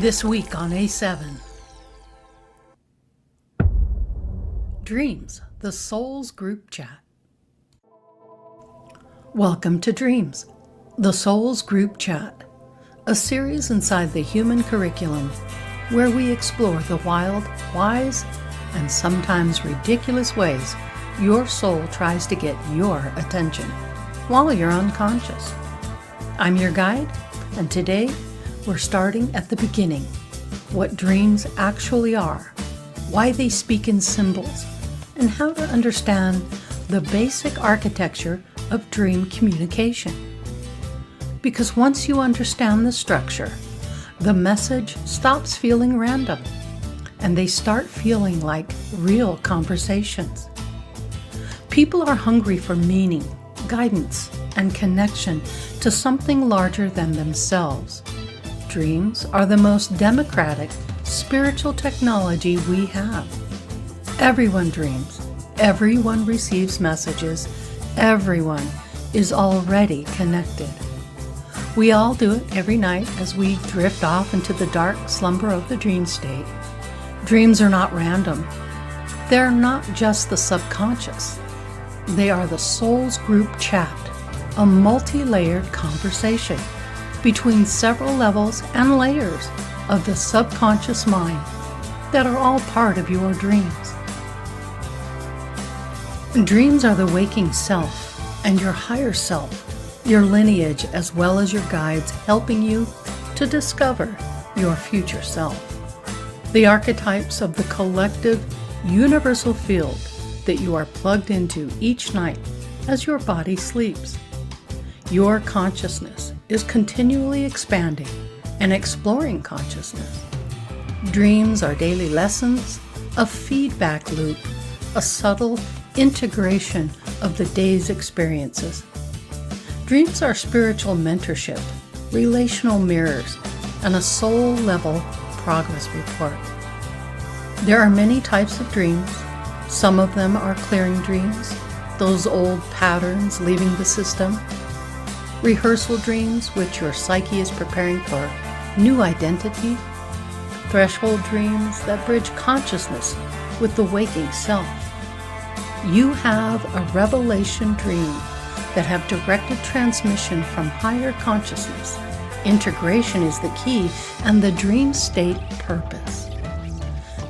This week on A7. Dreams, the Soul's Group Chat. Welcome to Dreams, the Soul's Group Chat, a series inside the human curriculum where we explore the wild, wise, and sometimes ridiculous ways your soul tries to get your attention while you're unconscious. I'm your guide, and today we're starting at the beginning. What dreams actually are, why they speak in symbols, and how to understand the basic architecture of dream communication. Because once you understand the structure, the message stops feeling random, and they start feeling like real conversations. People are hungry for meaning, guidance, and connection to something larger than themselves. Dreams are the most democratic, spiritual technology we have. Everyone dreams. Everyone receives messages. Everyone is already connected. We all do it every night as we drift off into the dark slumber of the dream state. Dreams are not random. They're not just the subconscious. They are the soul's group chat, a multi-layered conversation between several levels and layers of the subconscious mind that are all part of your dreams. Dreams are the waking self and your higher self, your lineage, as well as your guides helping you to discover your future self. The archetypes of the collective universal field that you are plugged into each night as your body sleeps. Your consciousness is continually expanding and exploring consciousness. Dreams are daily lessons, a feedback loop, a subtle integration of the day's experiences. Dreams are spiritual mentorship, relational mirrors, and a soul-level progress report. There are many types of dreams. Some of them are clearing dreams, those old patterns leaving the system. Rehearsal dreams, which your psyche is preparing for new identity. Threshold dreams that bridge consciousness with the waking self. You have a revelation dream that have directed transmission from higher consciousness. Integration is the key and the dream state purpose.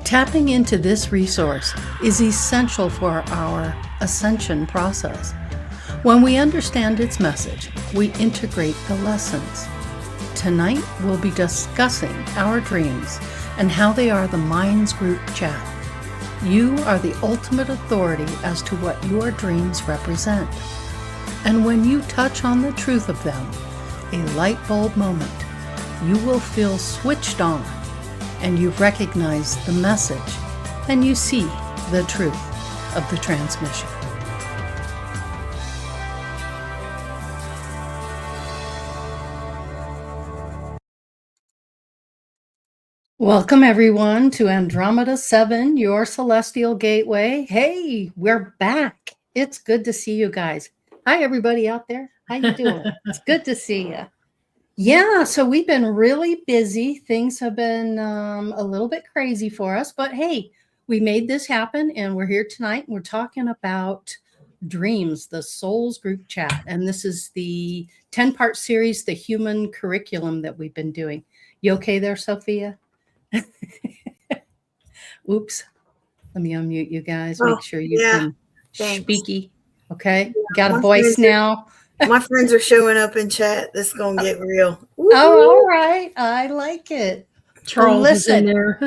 Tapping into this resource is essential for our ascension process. When we understand its message, we integrate the lessons. Tonight, we'll be discussing our dreams and how they are the mind's group chat. You are the ultimate authority as to what your dreams represent. And when you touch on the truth of them, a light bulb moment, you will feel switched on, and you recognize the message, and you see the truth of the transmission. Welcome everyone to Andromeda 7, your celestial gateway. Hey, we're back. It's good to see you guys. Hi everybody out there. How you doing? It's good to see you. Yeah, so we've been really busy. Things have been a little bit crazy for us, but hey, we made this happen and we're here tonight. We're talking about dreams, the soul's group chat. And this is the 10-part series, the human curriculum that we've been doing. You okay there, Sophia? Oops. Let me unmute you guys. Make sure you can speaky. Okay. Yeah, got a voice now. My friends are showing up in chat. This is going to get real. Woo-hoo. Oh, all right. I like it. Charles is in there.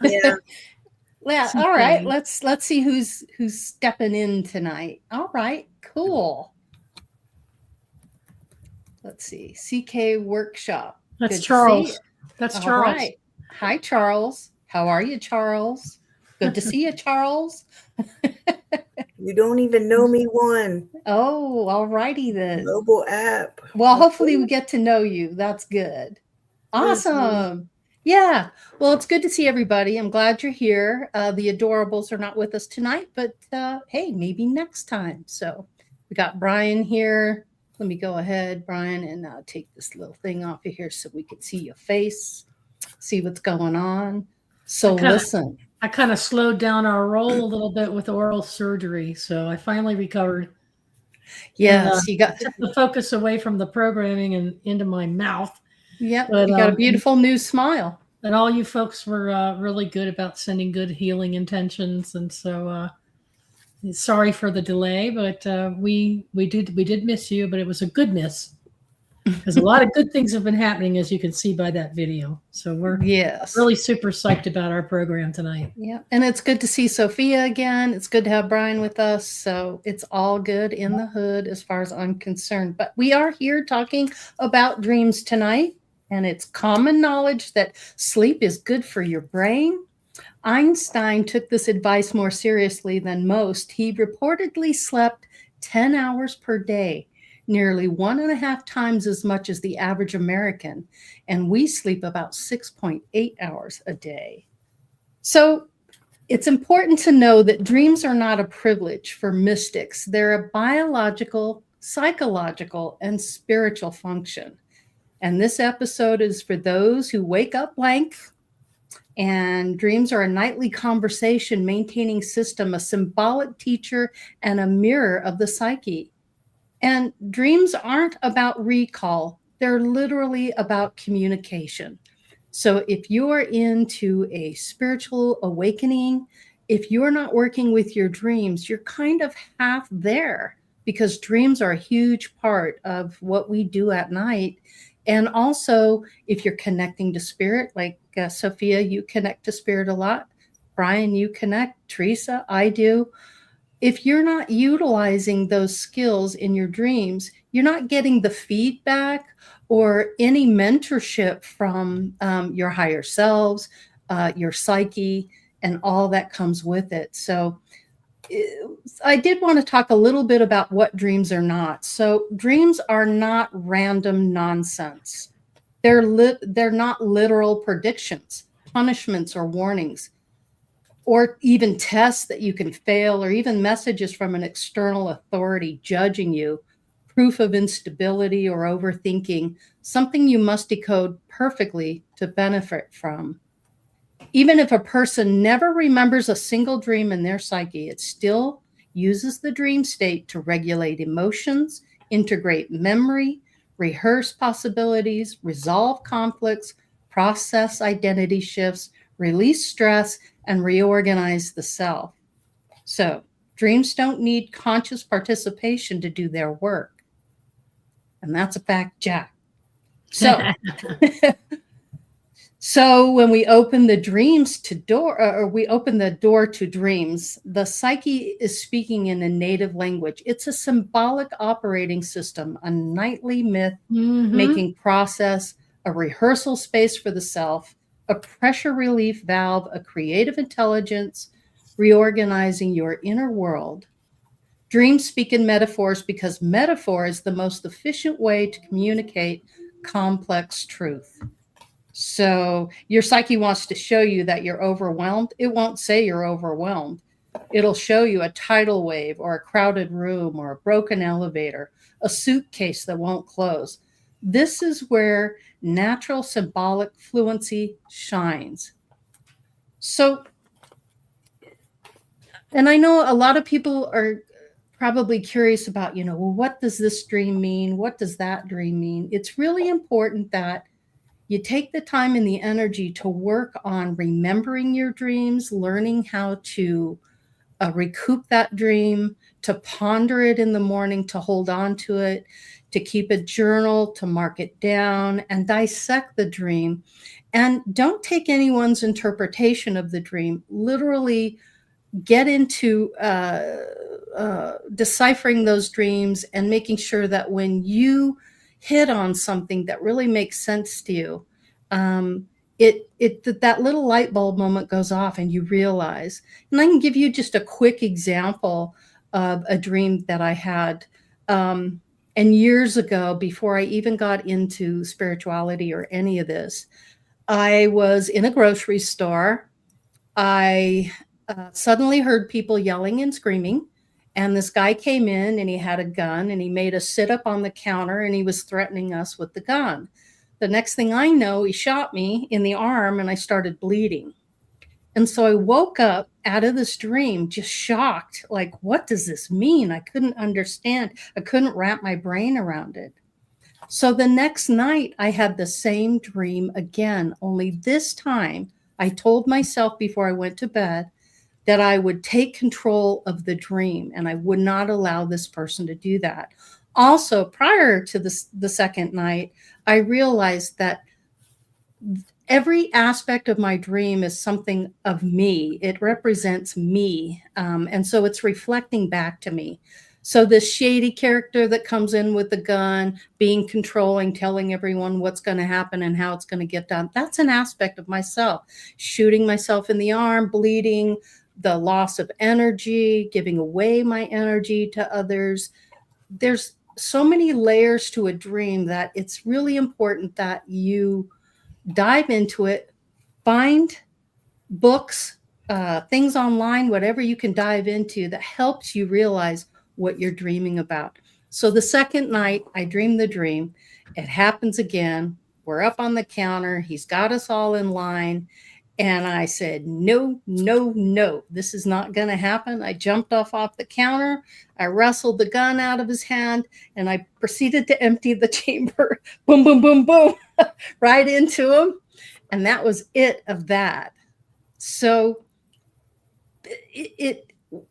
Yeah. Yeah. All right. Let's see who's stepping in tonight. All right. Cool. Let's see. CK Workshop. That's Charles. That's Charles. Right. Hi, Charles. How are you, Charles? Good to see you, Charles. You don't even know me one. Oh, all righty then. Mobile app. Well, hopefully we get to know you. That's good. Awesome. Yeah. Well, it's good to see everybody. I'm glad you're here. The adorables are not with us tonight, but hey, maybe next time. So we got Brian here. Let me go ahead, Brian, and take this little thing off of here so we can see your face. see what's going on. So listen. I kind of slowed down our roll a little bit with oral surgery, so I finally recovered. Yes, and, you got took the focus away from the programming and into my mouth. Yeah, But, you got a beautiful new smile. And all you folks were really good about sending good healing intentions, and so sorry for the delay, but we did miss you, but it was a good miss because a lot of good things have been happening, as you can see by that video. So we're really super psyched about our program tonight. Yeah, and it's good to see Sophia again. It's good to have Brian with us. So it's all good in the hood as far as I'm concerned. But we are here talking about dreams tonight, and it's common knowledge that sleep is good for your brain. Einstein took this advice more seriously than most. He reportedly slept 10 hours per day, nearly 1.5 times as much as the average American, and we sleep about 6.8 hours a day. So it's important to know that dreams are not a privilege for mystics. They're a biological, psychological, and spiritual function. And this episode is for those who wake up blank, and dreams are a nightly conversation maintaining system, a symbolic teacher, and a mirror of the psyche. And dreams aren't about recall. They're literally about communication. So if you're into a spiritual awakening, if you're not working with your dreams, you're kind of half there, because dreams are a huge part of what we do at night. And also, if you're connecting to spirit, like Sophia, you connect to spirit a lot. Brian, you connect. Theresa, I do. If you're not utilizing those skills in your dreams, you're not getting the feedback or any mentorship from your higher selves, your psyche, and all that comes with it. So I did want to talk a little bit about what dreams are not. So dreams are not random nonsense. They're not literal predictions, punishments, or warnings, or even tests that you can fail, or even messages from an external authority judging you, proof of instability or overthinking, something you must decode perfectly to benefit from. Even if a person never remembers a single dream in their psyche, it still uses the dream state to regulate emotions, integrate memory, rehearse possibilities, resolve conflicts, process identity shifts, release stress, and reorganize the self. So dreams don't need conscious participation to do their work. And that's a fact, Jack. So, so when we open the dreams to door, or we open the door to dreams, the psyche is speaking in a native language. It's a symbolic operating system, a nightly myth-making process, a rehearsal space for the self, a pressure relief valve, a creative intelligence, reorganizing your inner world. Dreams speak in metaphors because metaphor is the most efficient way to communicate complex truth. So your psyche wants to show you that you're overwhelmed. It won't say you're overwhelmed. It'll show you a tidal wave, or a crowded room, or a broken elevator, a suitcase that won't close. This is where natural symbolic fluency shines. So, and I know a lot of people are probably curious about, well, what does this dream mean? What does that dream mean? It's really important that you take the time and the energy to work on remembering your dreams, learning how to recoup that dream, to ponder it in the morning, to hold on to it, to keep a journal, to mark it down, and dissect the dream. And don't take anyone's interpretation of the dream. Literally get into deciphering those dreams and making sure that when you hit on something that really makes sense to you, that little light bulb moment goes off and you realize. And I can give you just a quick example of a dream that I had. And years ago, before I even got into spirituality or any of this, I was in a grocery store. I suddenly heard people yelling and screaming. And this guy came in and he had a gun and he made us sit up on the counter and he was threatening us with the gun. The next thing I know, he shot me in the arm and I started bleeding. And so I woke up out of this dream just shocked, like, what does this mean? I couldn't understand. I couldn't wrap my brain around it. So the next night, I had the same dream again, only this time I told myself before I went to bed that I would take control of the dream and I would not allow this person to do that. Also, prior to the second night, I realized that every aspect of my dream is something of me. It represents me. And so it's reflecting back to me. So this shady character that comes in with the gun, being controlling, telling everyone what's going to happen and how it's going to get done, that's an aspect of myself. Shooting myself in the arm, bleeding, the loss of energy, giving away my energy to others. There's so many layers to a dream that it's really important that you dive into it, find books, things online, whatever you can dive into that helps you realize what you're dreaming about. So the second night I dreamed the dream, it happens again. We're up on the counter. He's got us all in line. And I said, no, no, no, this is not going to happen. I jumped off the counter. I wrestled the gun out of his hand and I proceeded to empty the chamber. Boom, boom, boom, boom, right into him. And that was it of that. So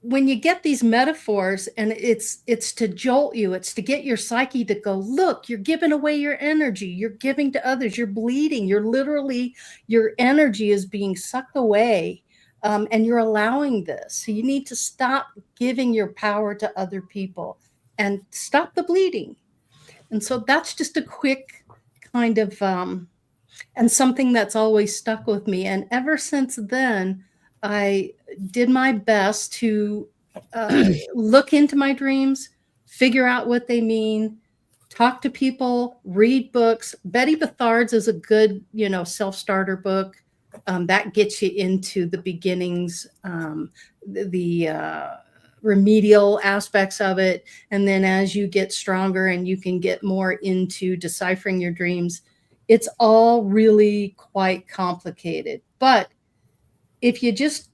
when you get these metaphors and it's to jolt you, it's to get your psyche to go, look, you're giving away your energy, you're giving to others, you're bleeding, you're literally, your energy is being sucked away, and you're allowing this. So you need to stop giving your power to other people and stop the bleeding. And so that's just a quick kind of and something that's always stuck with me. And ever since then, I did my best to look into my dreams, figure out what they mean, talk to people, read books. Betty Bethard's is a good, self-starter book that gets you into the beginnings, the remedial aspects of it. And then as you get stronger and you can get more into deciphering your dreams, it's all really quite complicated. But if you just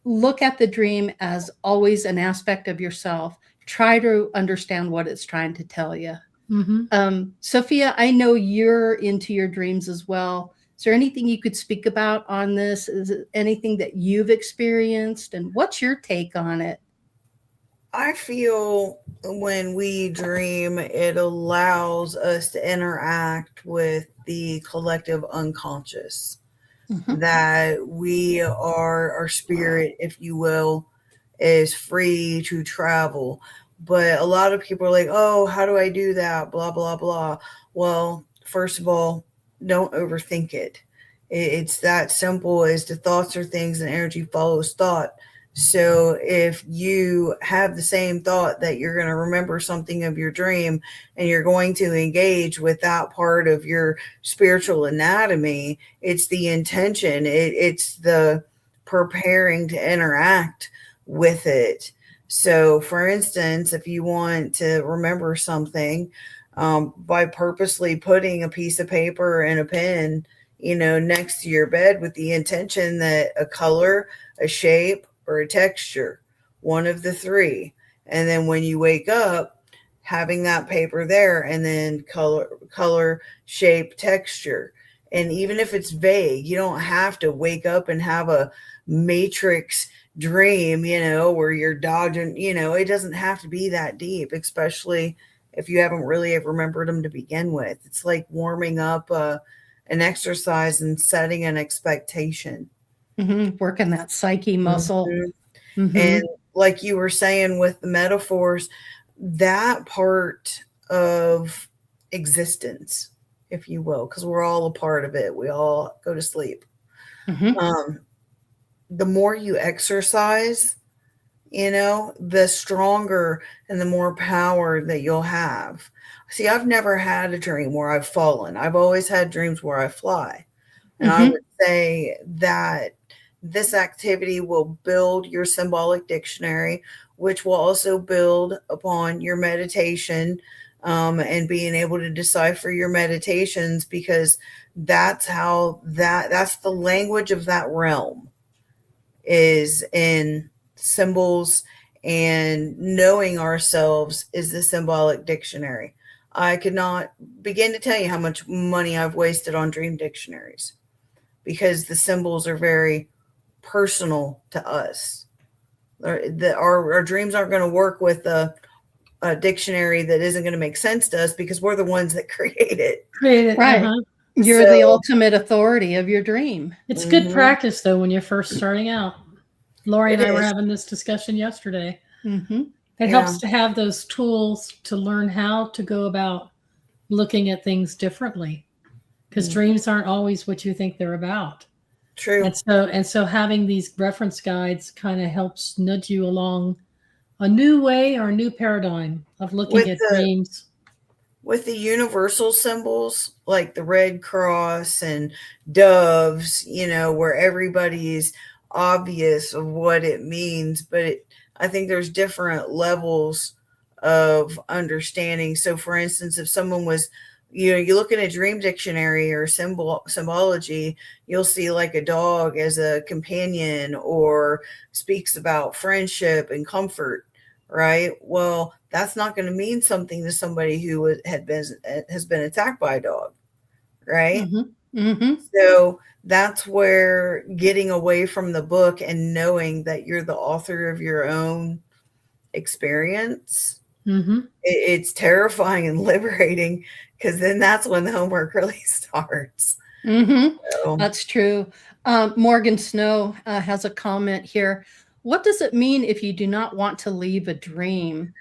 look at the dream as always an aspect of yourself, try to understand what it's trying to tell you. Mm-hmm. Sophia, I know you're into your dreams as well. Is there anything you could speak about on this? Is it anything that you've experienced? And what's your take on it? I feel when we dream, it allows us to interact with the collective unconscious. That we are, our spirit, if you will, is free to travel. But a lot of people are like, oh, how do I do that? Blah, blah, blah. Well, first of all, don't overthink it. It's that simple as the thoughts are things and energy follows thought. So if you have the same thought that you're going to remember something of your dream and you're going to engage with that part of your spiritual anatomy, it's the intention. It's the preparing to interact with it. So for instance, if you want to remember something, by purposely putting a piece of paper and a pen, next to your bed with the intention that a color, a shape, or a texture, one of the three. And then when you wake up, having that paper there and then color, shape, texture. And even if it's vague, you don't have to wake up and have a matrix dream, where you're dodging, it doesn't have to be that deep, especially if you haven't really remembered them to begin with. It's like warming up an exercise and setting an expectation. Working that psyche muscle. And like you were saying with the metaphors, that part of existence, if you will, because we're all a part of it. We all go to sleep. The more you exercise, the stronger and the more power that you'll have. See, I've never had a dream where I've fallen. I've always had dreams where I fly. And I would say that this activity will build your symbolic dictionary, which will also build upon your meditation and being able to decipher your meditations, because that's the language of that realm, is in symbols, and knowing ourselves is the symbolic dictionary. I could not begin to tell you how much money I've wasted on dream dictionaries, because the symbols are very personal to us. Our dreams aren't going to work with a dictionary that isn't going to make sense to us, because we're the ones that create it. Right. You're the ultimate authority of your dream. It's good practice, though, when you're first starting out. Laurie and I were having this discussion yesterday. It helps to have those tools to learn how to go about looking at things differently, because dreams aren't always what you think they're about. True. And so having these reference guides kind of helps nudge you along a new way or a new paradigm of looking at dreams. With the universal symbols, like the Red Cross and doves, where everybody's obvious of what it means, but I think there's different levels of understanding. So for instance, if someone was, you look in a dream dictionary or symbology, you'll see like a dog as a companion, or speaks about friendship and comfort, right? Well, that's not going to mean something to somebody who has been attacked by a dog, right? So that's where getting away from the book and knowing that you're the author of your own experience, it's terrifying and liberating, because then that's when the homework really starts. So. That's true. Morgan Snow has a comment here. What does it mean if you do not want to leave a dream?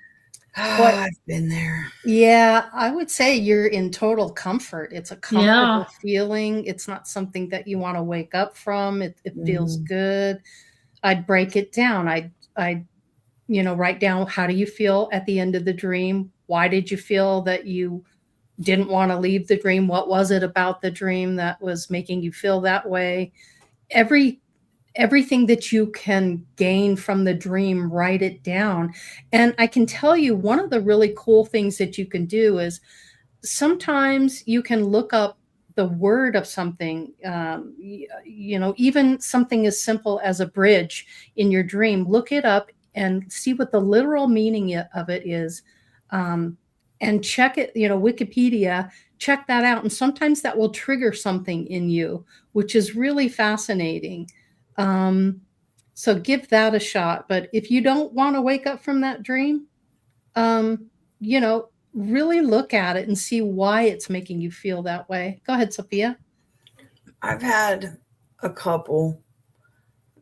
I've been there. Yeah, I would say you're in total comfort. It's a comfortable feeling. It's not something that you want to wake up from. It feels good. I'd break it down. I'd write down, how do you feel at the end of the dream? Why did you feel that you didn't want to leave the dream? What was it about the dream that was making you feel that way? Everything that you can gain from the dream, write it down. And I can tell you, one of the really cool things that you can do is sometimes you can look up the word of something, even something as simple as a bridge in your dream. Look it up and see what the literal meaning of it is, and check it, Wikipedia, check that out. And sometimes that will trigger something in you, which is really fascinating. So give that a shot. But if you don't want to wake up from that dream, really look at it and see why it's making you feel that way. Go ahead, Sophia. I've had a couple,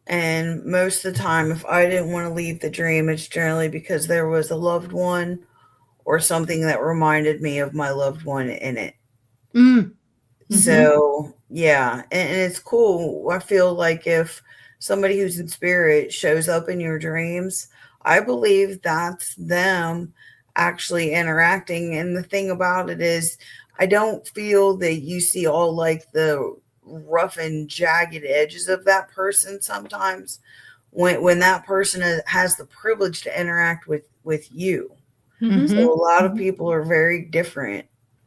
and most of the time, if I didn't want to leave the dream, it's generally because there was a loved one or something that reminded me of my loved one in it. So yeah, and it's cool. I feel like if somebody who's in spirit shows up in your dreams, I believe that's them actually interacting. And the thing about it is, I don't feel that you see all like the rough and jagged edges of that person sometimes when that person has the privilege to interact with you. So a lot of people are very different.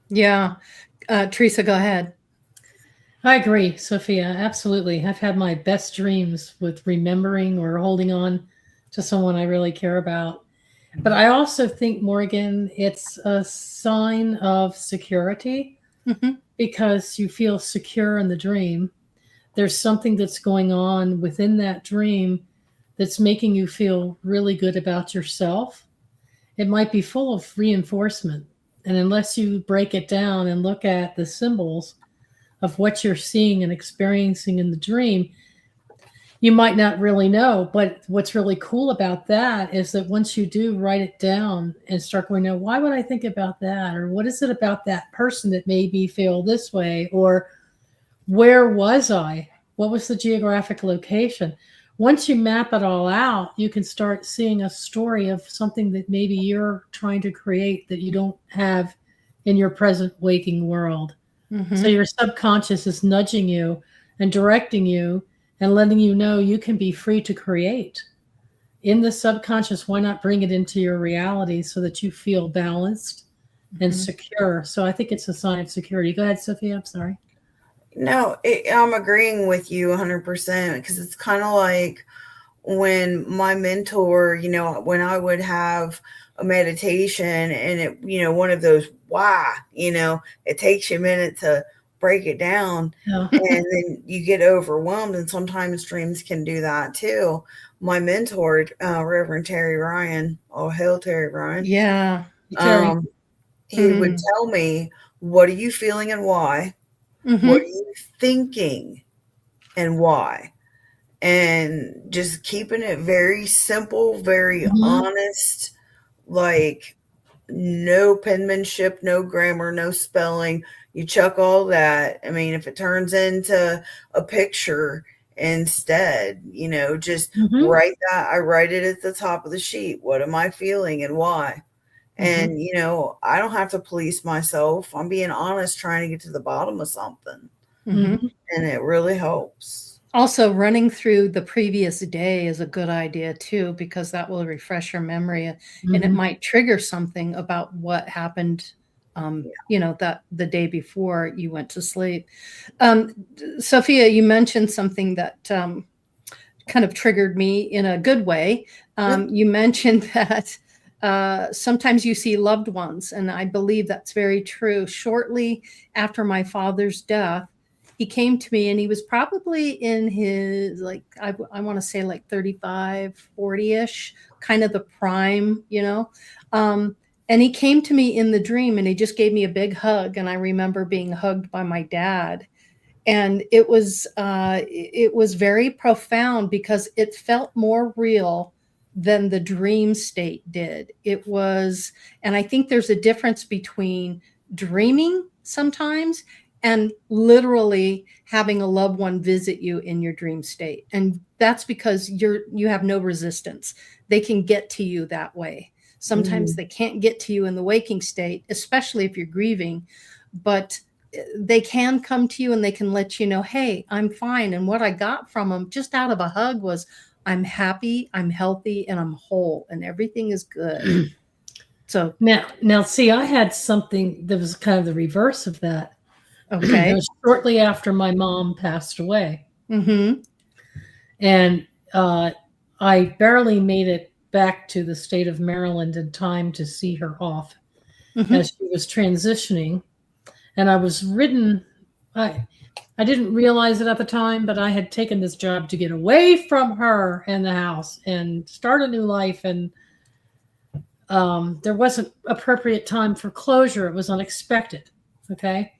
Yeah. Theresa, go ahead. I agree, Sophia. Absolutely. I've had my best dreams with remembering or holding on to someone I really care about. But I also think, Morgan, it's a sign of security, because you feel secure in the dream. There's something that's going on within that dream that's making you feel really good about yourself. It might be full of reinforcement. And unless you break it down and look at the symbols of what you're seeing and experiencing in the dream, you might not really know. But what's really cool about that is that once you do write it down and start going, now, why would I think about that? Or what is it about that person that made me feel this way? Or where was I? What was the geographic location? Once you map it all out, you can start seeing a story of something that maybe you're trying to create that you don't have in your present waking world. So your subconscious is nudging you and directing you and letting you know you can be free to create. In the subconscious, why not bring it into your reality so that you feel balanced and secure. So I think it's a sign of security. Go ahead, Sophia. I'm sorry. No, I'm agreeing with you 100% because it's kind of like when my mentor, when I would have a meditation and it, one of those, why, it takes you a minute to break it down Yeah. and then you get overwhelmed. And sometimes dreams can do that too. My mentor, Reverend Terry Ryan, oh, hail Terry Ryan. Yeah. Terry. He would tell me, what are you feeling and why? What are you thinking and why? And just keeping it very simple, very honest, like no penmanship, no grammar, no spelling. You chuck all that. I mean, if it turns into a picture instead, just write that. I write it at the top of the sheet. What am I feeling and why? And, I don't have to police myself. I'm being honest, trying to get to the bottom of something. And it really helps. Also, running through the previous day is a good idea too, because that will refresh your memory and it might trigger something about what happened, that the day before you went to sleep. Sophia, you mentioned something that kind of triggered me in a good way. You mentioned that sometimes you see loved ones, and I believe that's very true. Shortly after my father's death, he came to me and he was probably in his, I want to say 35, 40-ish, kind of the prime, and he came to me in the dream and he just gave me a big hug. And I remember being hugged by my dad. And it was very profound because it felt more real than the dream state did. It was, and I think there's a difference between dreaming sometimes and literally having a loved one visit you in your dream state. And that's because you have no resistance. They can get to you that way. Sometimes they can't get to you in the waking state, especially if you're grieving, but they can come to you and they can let you know, hey, I'm fine. And what I got from them just out of a hug was, I'm happy, I'm healthy, and I'm whole, and everything is good. So now see, I had something that was kind of the reverse of that. Okay. It was shortly after my mom passed away. And I barely made it back to the state of Maryland in time to see her off as she was transitioning. And I was ridden, I didn't realize it at the time, but I had taken this job to get away from her and the house and start a new life. And there wasn't appropriate time for closure. It was unexpected. Okay.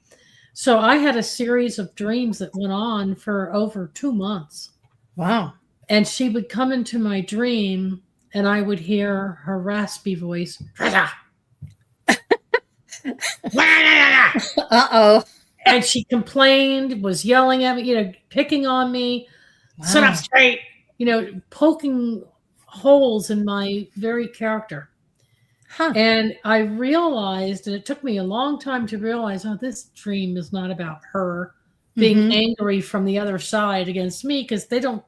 So I had a series of dreams that went on for over 2 months. Wow. And she would come into my dream and I would hear her raspy voice. Uh-oh. And she complained, was yelling at me, picking on me, sit up straight, poking holes in my very character. And I realized, and it took me a long time to realize, this dream is not about her being angry from the other side against me, because they don't.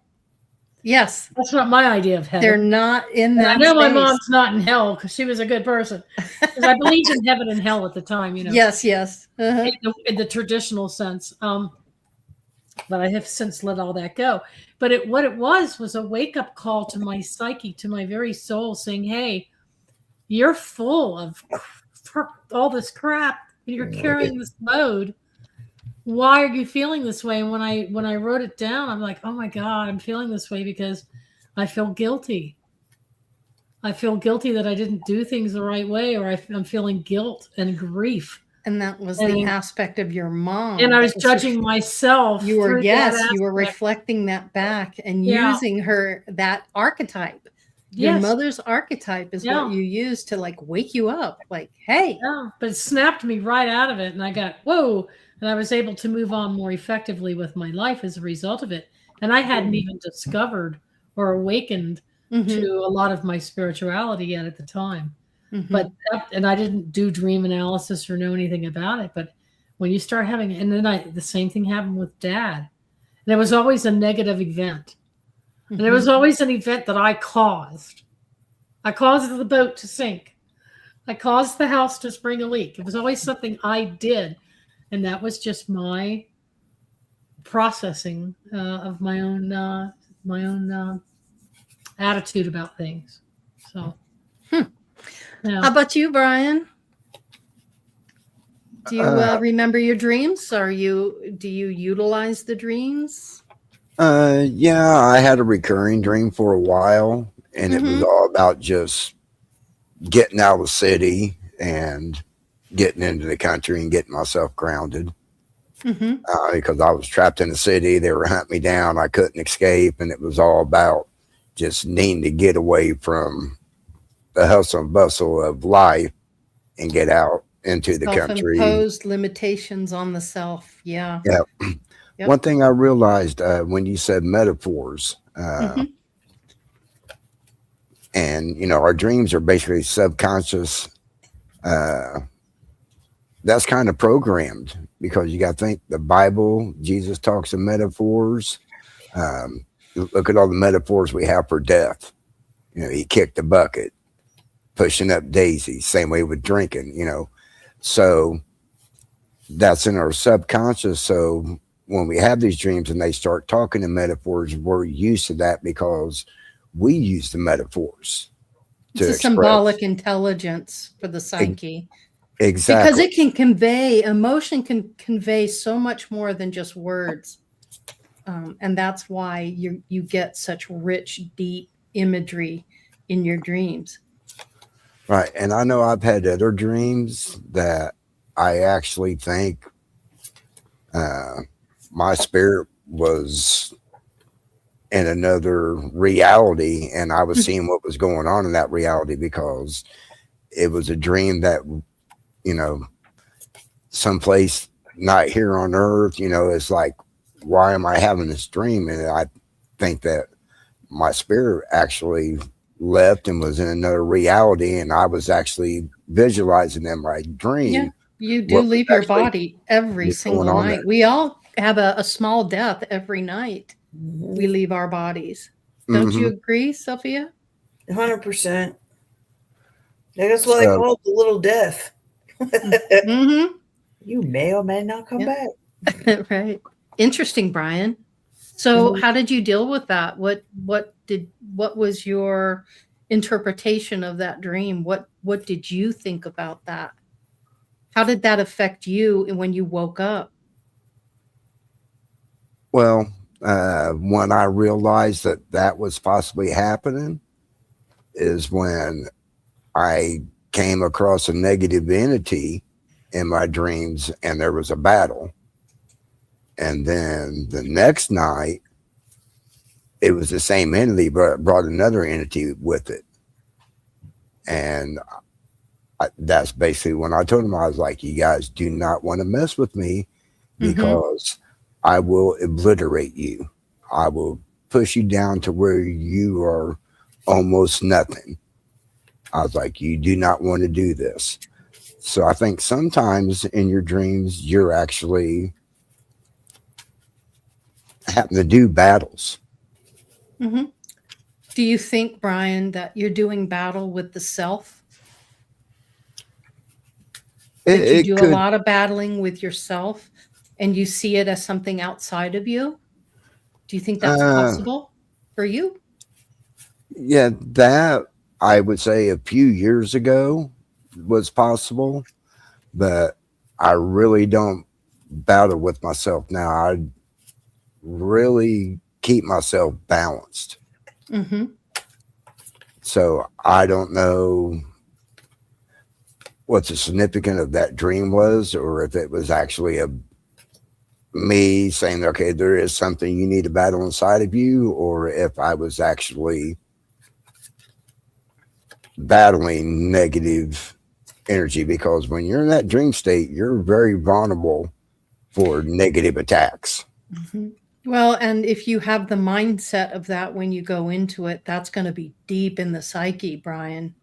Yes. That's not my idea of heaven. They're not in that. I know my mom's not in hell because she was a good person. Because I believed in heaven and hell at the time, Yes, yes. In the traditional sense. But I have since let all that go. But what it was a wake-up call to my psyche, to my very soul, saying, hey, you're full of all this crap and you're carrying this load. Why are you feeling this way? And when I wrote it down, I'm like, oh my God, I'm feeling this way because I feel guilty. I feel guilty that I didn't do things the right way, or I'm feeling guilt and grief. And that was the aspect of your mom. And I was judging myself. You were reflecting that back and using that archetype. Your mother's archetype is what you use to wake you up. Hey. Yeah, but it snapped me right out of it. And I got, whoa. And I was able to move on more effectively with my life as a result of it. And I hadn't even discovered or awakened to a lot of my spirituality yet at the time. But and I didn't do dream analysis or know anything about it. But when you start having, and then the same thing happened with Dad. And it was always a negative event. And it was always an event that I caused. I caused the boat to sink. I caused the house to spring a leak. It was always something I did, and that was just my processing of my own attitude about things. So, How yeah. about you, Brian? Do you remember your dreams? Do you utilize the dreams? Yeah, I had a recurring dream for a while, and it was all about just getting out of the city and getting into the country and getting myself grounded. Because I was trapped in the city, they were hunting me down, I couldn't escape, and it was all about just needing to get away from the hustle and bustle of life and get out into the country. Self-imposed limitations on the self. Yeah. Yeah. Yep. One thing I realized when you said metaphors, and our dreams are basically subconscious. That's kind of programmed because you got to think the Bible, Jesus talks in metaphors. Look at all the metaphors we have for death. He kicked the bucket, pushing up daisies. Same way with drinking. So that's in our subconscious. So when we have these dreams and they start talking in metaphors, we're used to that because we use the metaphors to It's a symbolic intelligence for the psyche. Exactly. Because it can convey, emotion can convey so much more than just words. And that's why you get such rich, deep imagery in your dreams. Right. And I know I've had other dreams that I actually think my spirit was in another reality, and I was seeing what was going on in that reality because it was a dream that, someplace not here on earth, it's like, why am I having this dream? And I think that my spirit actually left and was in another reality, and I was actually visualizing in my dream. Yeah, you do leave your body every single night. We all have a small death every night. We leave our bodies. Don't you agree, Sophia? 100%. That's what they call it, the little death. You may or may not come back. Right. Interesting, Brian. So how did you deal with that? What was your interpretation of that dream? What did you think about that? How did that affect you when you woke up? Well, when I realized that was possibly happening is when I came across a negative entity in my dreams, and there was a battle. And then the next night, it was the same entity, but brought another entity with it. And that's basically when I told them, I was like, you guys do not want to mess with me because I will obliterate you. I will push you down to where you are almost nothing. I was like, you do not want to do this. So I think sometimes in your dreams, you're actually having to do battles. Do you think, Brian, that you're doing battle with the self? That you do a lot of battling with yourself and you see it as something outside of you? Do you think that's possible for you? Yeah, that I would say a few years ago was possible, but I really don't battle with myself now. I really keep myself balanced. So I don't know what the significance of that dream was, or if it was actually me saying, okay, there is something you need to battle inside of you, or if I was actually battling negative energy, because when you're in that dream state, you're very vulnerable for negative attacks. Well, and if you have the mindset of that when you go into it, that's going to be deep in the psyche, Brian.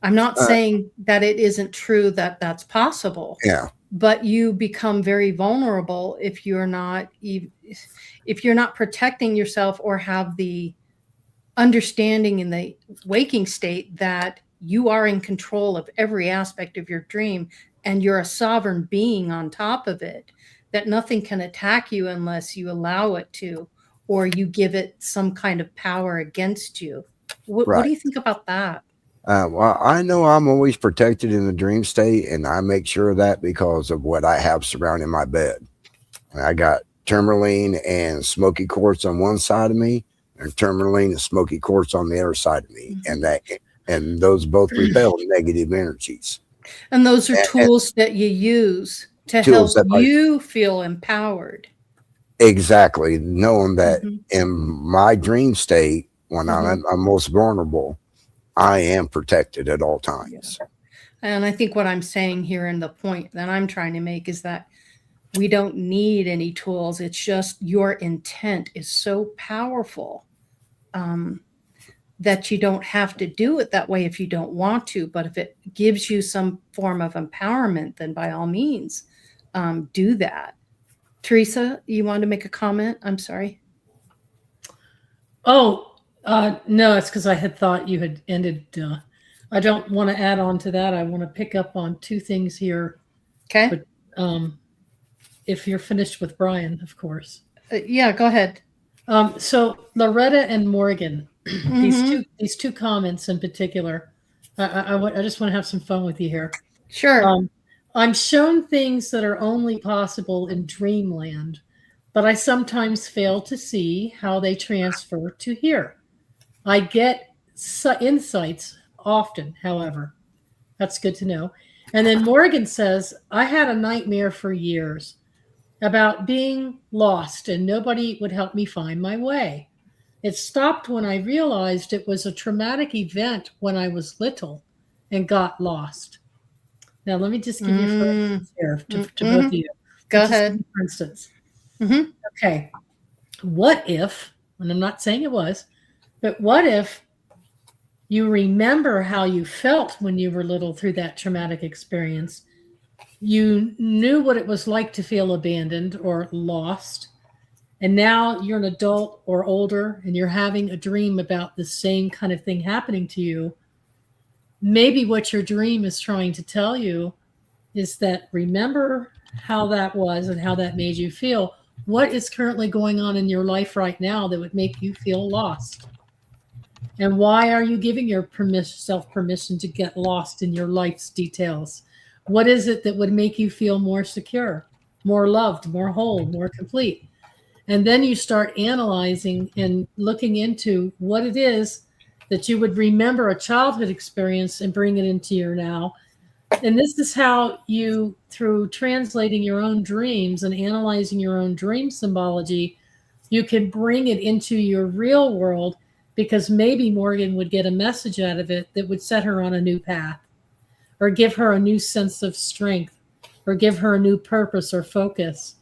I'm not saying that it isn't true that that's possible. Yeah. But you become very vulnerable if you're not protecting yourself or have the understanding in the waking state that you are in control of every aspect of your dream, and you're a sovereign being on top of it, that nothing can attack you unless you allow it to, or you give it some kind of power against you. What do Right. you think about that? Well, I know I'm always protected in the dream state, and I make sure of that because of what I have surrounding my bed. I got tourmaline and smoky quartz on one side of me, and tourmaline and smoky quartz on the other side of me, and those both repel negative energies. And those are tools that you use to help you feel empowered. Exactly, knowing that in my dream state, when I'm most vulnerable, I am protected at all times. Yeah. And I think what I'm saying here, and the point that I'm trying to make, is that we don't need any tools. It's just your intent is so powerful that you don't have to do it that way if you don't want to. But if it gives you some form of empowerment, then by all means, do that. Theresa, you wanted to make a comment? I'm sorry. Oh, no, it's because I had thought you had ended. I don't want to add on to that. I want to pick up on two things here. Okay. But if you're finished with Brian, of course. Yeah, go ahead. So Loretta and Morgan, these two comments in particular, I just want to have some fun with you here. Sure. I'm shown things that are only possible in dreamland, but I sometimes fail to see how they transfer to here. I get insights often, however. That's good to know. And then Morgan says, I had a nightmare for years about being lost and nobody would help me find my way. It stopped when I realized it was a traumatic event when I was little and got lost. Now, let me just give you for instance here to both of you. Go ahead. For instance. Okay. What if, and I'm not saying it was, but what if you remember how you felt when you were little through that traumatic experience? You knew what it was like to feel abandoned or lost. And now you're an adult or older and you're having a dream about the same kind of thing happening to you. Maybe what your dream is trying to tell you is that remember how that was and how that made you feel. What is currently going on in your life right now that would make you feel lost? And why are you giving your self permission to get lost in your life's details? What is it that would make you feel more secure, more loved, more whole, more complete? And then you start analyzing and looking into what it is that you would remember a childhood experience and bring it into your now. And this is how you, through translating your own dreams and analyzing your own dream symbology, you can bring it into your real world, because maybe Morgan would get a message out of it that would set her on a new path, or give her a new sense of strength, or give her a new purpose or focus,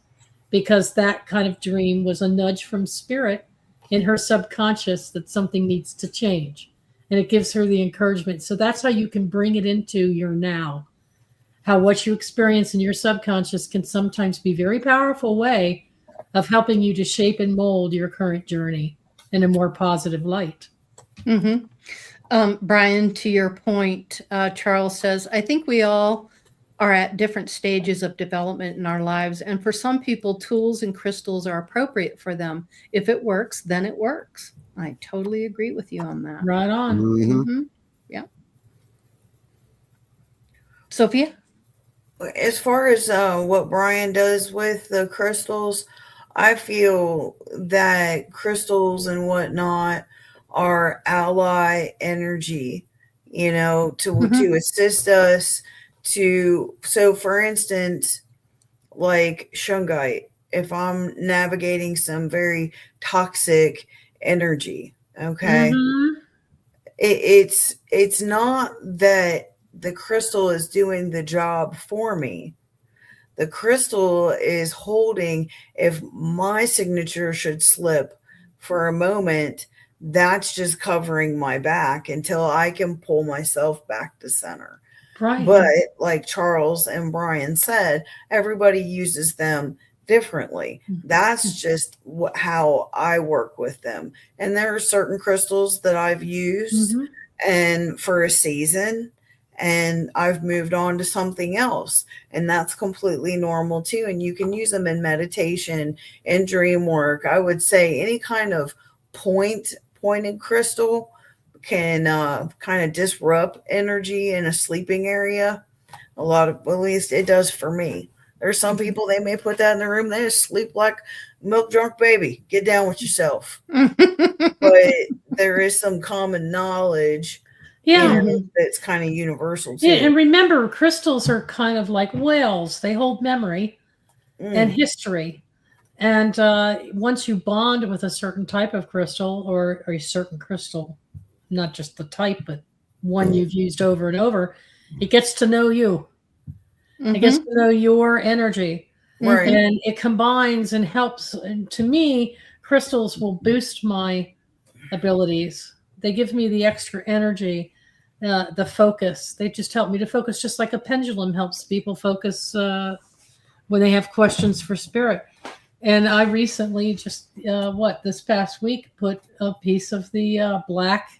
because that kind of dream was a nudge from spirit in her subconscious that something needs to change. And it gives her the encouragement. So that's how you can bring it into your now. How what you experience in your subconscious can sometimes be a very powerful way of helping you to shape and mold your current journey in a more positive light. Brian, to your point, Charles says, I think we all are at different stages of development in our lives. And for some people, tools and crystals are appropriate for them. If it works, then it works. I totally agree with you on that. Right on. Yeah. Sophia? As far as what Brian does with the crystals, I feel that crystals and whatnot are ally energy, to assist us to. So, for instance, like shungite, if I'm navigating some very toxic energy, okay, it's not that the crystal is doing the job for me. The crystal is holding, if my signature should slip for a moment, that's just covering my back until I can pull myself back to center. Right. But like Charles and Brian said, everybody uses them differently. That's just how I work with them. And there are certain crystals that I've used and for a season, and I've moved on to something else, and that's completely normal too. And you can use them in meditation and dream work. I would say any kind of pointed crystal can kind of disrupt energy in a sleeping area. At least it does for me. There's some people, they may put that in the room, they just sleep like a milk drunk baby. Get down with yourself. But there is some common knowledge, Yeah. that's kind of universal too. Yeah, and remember, crystals are kind of like whales. They hold memory and history. And once you bond with a certain type of crystal or a certain crystal, not just the type, but one you've used over and over, it gets to know you. It gets to know your energy. Right. And it combines and helps. And to me, crystals will boost my abilities. They give me the extra energy, the focus. They just help me to focus, just like a pendulum helps people focus when they have questions for spirit. And I recently just, this past week, put a piece of the black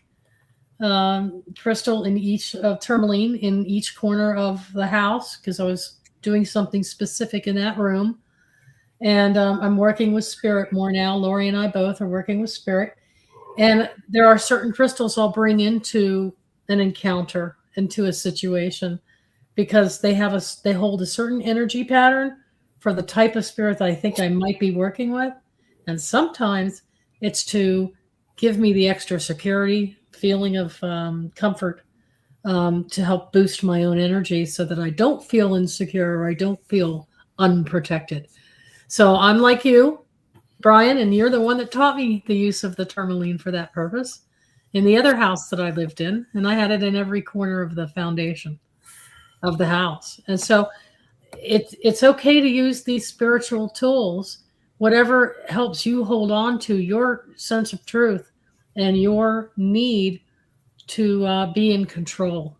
crystal in each tourmaline in each corner of the house, because I was doing something specific in that room. And I'm working with spirit more now. Laurie and I both are working with spirit. And there are certain crystals I'll bring into an encounter, into a situation, because they hold a certain energy pattern for the type of spirit that I think I might be working with. And sometimes it's to give me the extra security, feeling of comfort, to help boost my own energy so that I don't feel insecure or I don't feel unprotected. So I'm like you, Brian, and you're the one that taught me the use of the tourmaline for that purpose in the other house that I lived in. And I had it in every corner of the foundation of the house. And so it's okay to use these spiritual tools, whatever helps you hold on to your sense of truth and your need to be in control.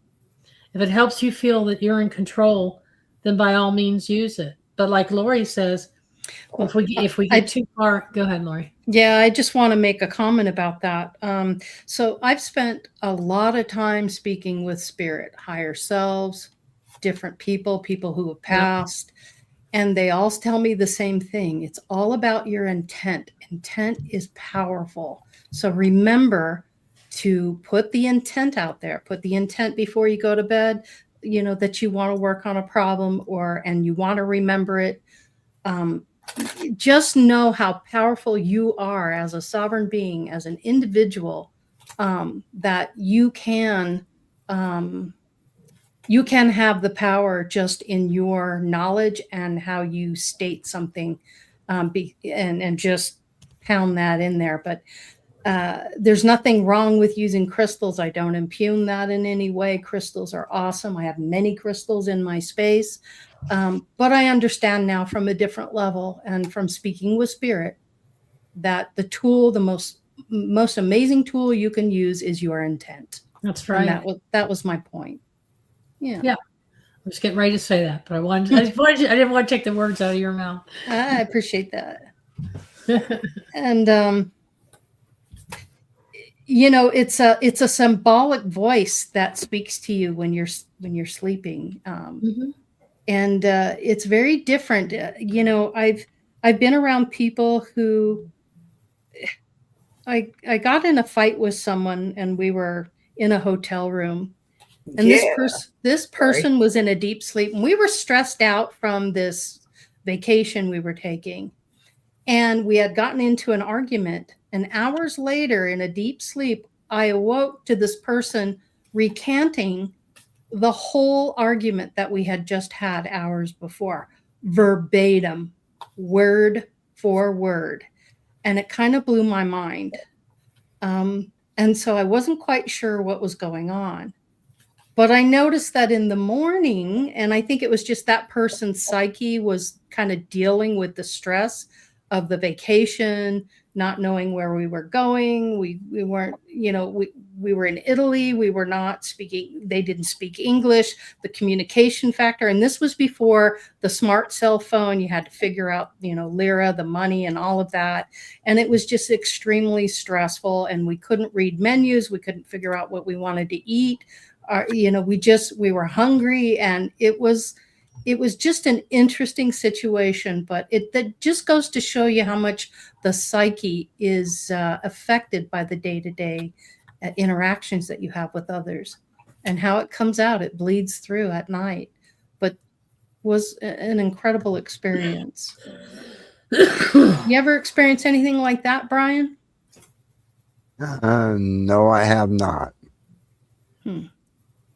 If it helps you feel that you're in control, then by all means use it. But like Laurie says, if we get too far, go ahead, Laurie. Yeah, I just want to make a comment about that. So I've spent a lot of time speaking with spirit, higher selves, different people who have passed, and they all tell me the same thing. It's all about your intent. Intent is powerful. So remember to put the intent out there. Put the intent before you go to bed, that you want to work on a problem and you want to remember it. Just know how powerful you are as a sovereign being, as an individual, that you can have the power just in your knowledge and how you state something, and just pound that in there. But there's nothing wrong with using crystals. I don't impugn that in any way. Crystals are awesome. I have many crystals in my space. But I understand now from a different level and from speaking with spirit that the tool, the most amazing tool you can use is your intent. That's right. And that was my point. Yeah. I was getting ready to say that, but I didn't want to take the words out of your mouth. I appreciate that. And it's a symbolic voice that speaks to you when you're sleeping. And it's very different. I've been around people who I got in a fight with someone, and we were in a hotel room, and this person was in a deep sleep, and we were stressed out from this vacation we were taking, and we had gotten into an argument. And hours later, in a deep sleep, I awoke to this person recanting the whole argument that we had just had hours before, verbatim, word for word. And it kind of blew my mind. And so I wasn't quite sure what was going on. But I noticed that in the morning, and I think it was just that person's psyche was kind of dealing with the stress of the vacation, not knowing where we were going. We weren't, we were in Italy. We were not speaking, they didn't speak English, the communication factor. And this was before the smart cell phone. You had to figure out, lira, the money and all of that. And it was just extremely stressful. And we couldn't read menus. We couldn't figure out what we wanted to eat. We were hungry, and it was just an interesting situation, but that just goes to show you how much the psyche is affected by the day-to-day interactions that you have with others, and how it comes out. It bleeds through at night, but was an incredible experience. You ever experience anything like that, Brian? No, I have not.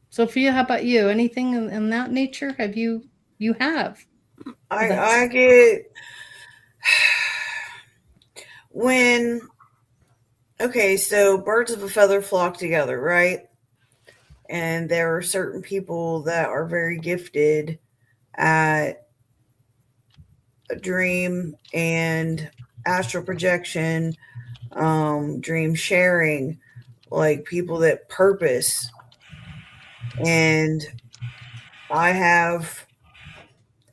Sophia, how about you? Anything in that nature? Have you have? I get when, okay, so birds of a feather flock together, right? And there are certain people that are very gifted at a dream and astral projection, dream sharing, like people that purpose. And I have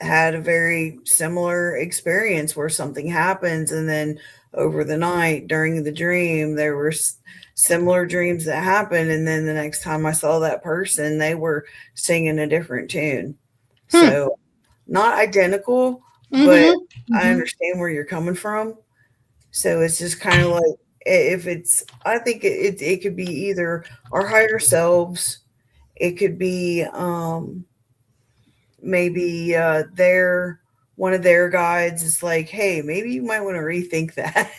had a very similar experience where something happens, and then over the night during the dream there were similar dreams that happened, and then the next time I saw that person, they were singing a different tune. So not identical, but I understand where you're coming from. So it's just kind of like, if it's, I think it could be either our higher selves, it could be maybe one of their guides is like, hey, maybe you might want to rethink that.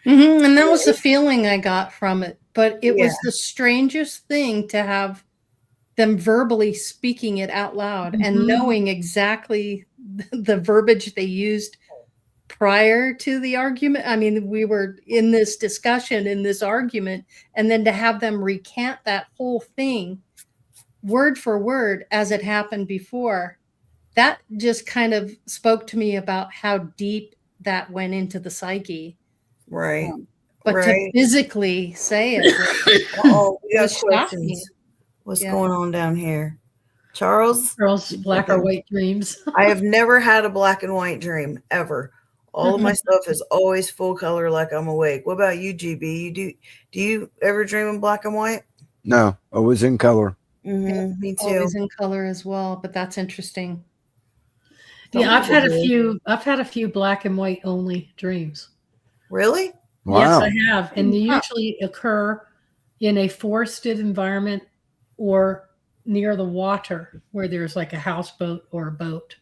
And that was the feeling I got from it. But it was the strangest thing to have them verbally speaking it out loud and knowing exactly the verbiage they used prior to the argument. I mean, we were in this discussion, in this argument, and then to have them recant that whole thing word for word as it happened before, that just kind of spoke to me about how deep that went into the psyche. Right. But to physically say it. Oh, we got questions. What's going on down here? Charles, black or white dreams. I have never had a black and white dream ever. All of my stuff is always full color, like I'm awake. What about you, GB? Do you ever dream in black and white? No, always in color. Me too. Always in color as well, but that's interesting. Yeah, I've had a few black and white only dreams. Really? Wow. Yes, I have. And they usually occur in a forested environment or near the water where there's like a houseboat or a boat.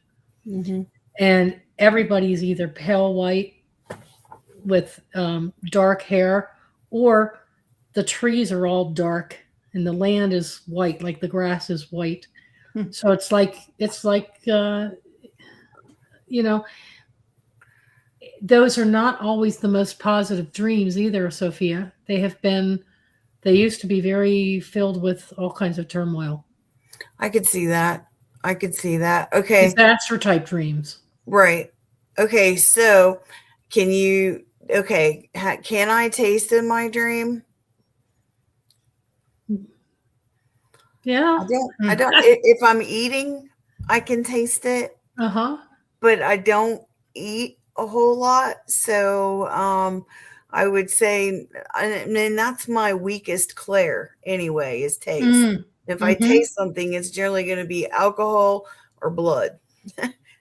And everybody's either pale white with dark hair, or the trees are all dark and the land is white, like the grass is white. So it's like those are not always the most positive dreams either, Sophia. They used to be very filled with all kinds of turmoil. I could see that. Okay. Disaster type dreams. Right. Okay. So can I taste in my dream? Yeah. I don't, if I'm eating, I can taste it. But I don't eat a whole lot. So I would say, and that's my weakest clair anyway, is taste. If I taste something, it's generally going to be alcohol or blood.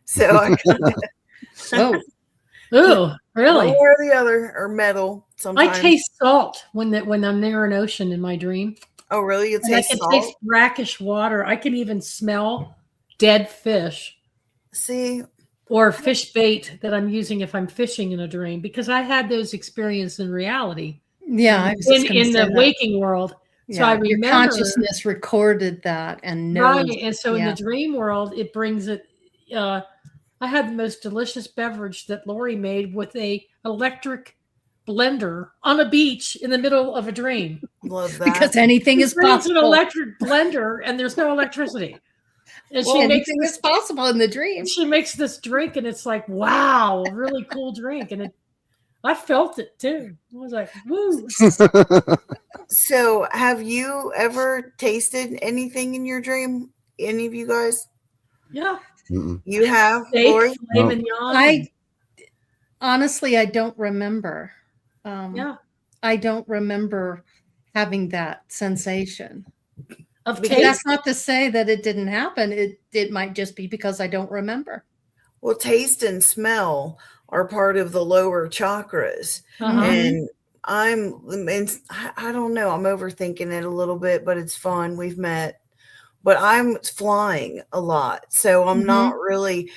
So oh, really? One or the other, or metal sometimes. I taste salt when I'm near an ocean in my dream. Oh, really? You taste salt? I can taste brackish water. I can even smell dead fish. See? Or fish bait that I'm using if I'm fishing in a dream, because I had those experiences in reality. Yeah, in the waking world. Yeah, so I remember, your consciousness recorded that and knows. Right. And so in the dream world, it brings it. I had the most delicious beverage that Laurie made with a electric blender on a beach in the middle of a dream. Love that. Because anything is possible. An electric blender and there's no electricity. And she makes this possible in the dream. She makes this drink and it's like, wow, a really cool drink. And I felt it too. I was like, woo. So, have you ever tasted anything in your dream? Any of you guys? Yeah. You have, Steak, Lori? filet No. mignon. Honestly, I don't remember. Yeah. I don't remember having that sensation. Of Because- taste. That's not to say that it didn't happen. It might just be because I don't remember. Well, taste and smell are part of the lower chakras. Uh-huh. And I don't know, I'm overthinking it a little bit, but it's fun. We've met. But I'm flying a lot. So I'm not really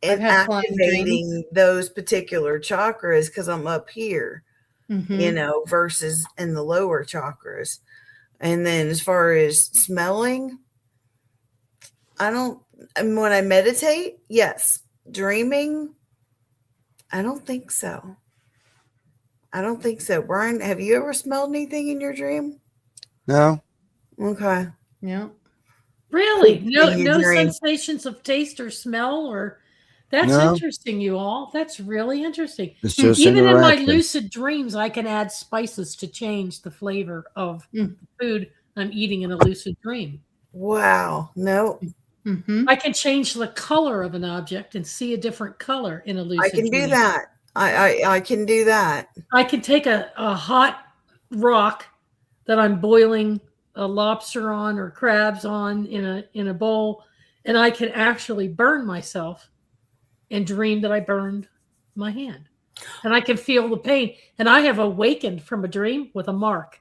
I've had flying activating those particular chakras because I'm up here, Mhm. Versus in the lower chakras. And then as far as smelling, when I meditate, yes. Dreaming, I don't think so. Brian, have you ever smelled anything in your dream? No. Okay. Yeah. Really? In No, your no dream. sensations of taste or smell or that's No. interesting, you all. That's really interesting. It's just Even in my interaction. lucid dreams, I can add spices to change the flavor of the food I'm eating in a lucid dream. Wow. No, Mhm. I can change the color of an object and see a different color in a lucid I can dream. do that. I can do that. I can take a hot rock that I'm boiling a lobster on or crabs on in a bowl, and I can actually burn myself and dream that I burned my hand. And I can feel the pain. And I have awakened from a dream with a mark.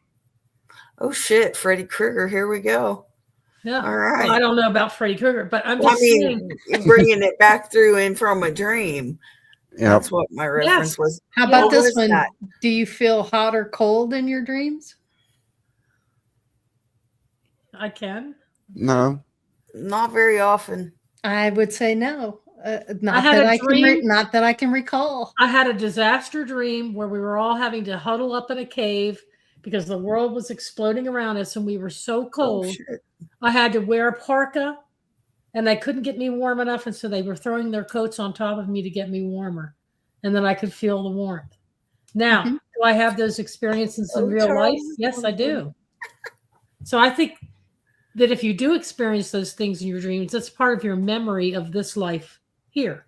Oh shit, Freddy Krueger, here we go. Yeah. All right. Well, I don't know about Freddy Krueger, but I'm Well, just saying. bringing it back through in from a dream. Yep. That's what my reference was. How Yeah. about What this was one? that? Do you feel hot or cold in your dreams? I can. No. Not very often. I would say no. Not had that a I can. dream. Not that I can recall. I had a disaster dream where we were all having to huddle up in a cave because the world was exploding around us and we were so Oh cold. shit. I had to wear a parka and they couldn't get me warm enough. And so they were throwing their coats on top of me to get me warmer. And then I could feel the warmth. Now, Mhm. do I have those experiences in Oh, real life? Charles. Yes, I do. So I think that if you do experience those things in your dreams, that's part of your memory of this life here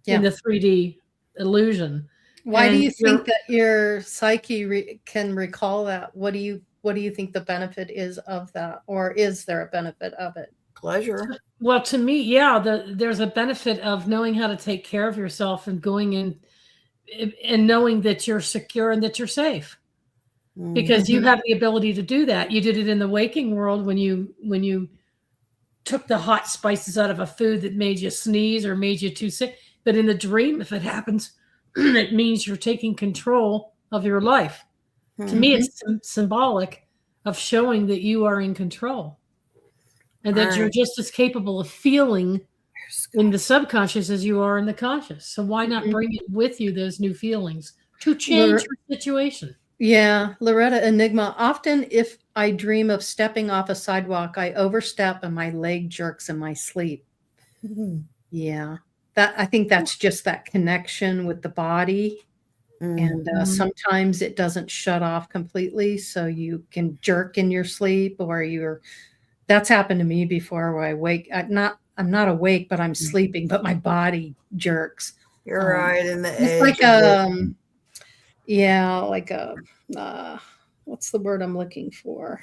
in the 3D illusion. Why do And you think that your psyche can recall that? What do you think the benefit is of that, or is there a benefit of it? Pleasure. Well, to me, yeah, there's a benefit of knowing how to take care of yourself and going in and knowing that you're secure and that you're safe. Because you have the ability to do that. You did it in the waking world when you took the hot spices out of a food that made you sneeze or made you too sick. But in the dream, if it happens, it means you're taking control of your life. To me, it's symbolic of showing that you are in control and that you're just as capable of feeling in the subconscious as you are in the conscious. So why not bring it with you, those new feelings, to change your situation? Yeah, Loretta Enigma. Often, if I dream of stepping off a sidewalk, I overstep and my leg jerks in my sleep. Yeah, I think that's just that connection with the body. And sometimes it doesn't shut off completely, so you can jerk in your sleep, or that's happened to me before, where I wake. I'm not awake, but I'm sleeping, but my body jerks. You're right in the edge. It's like of what's the word I'm looking for?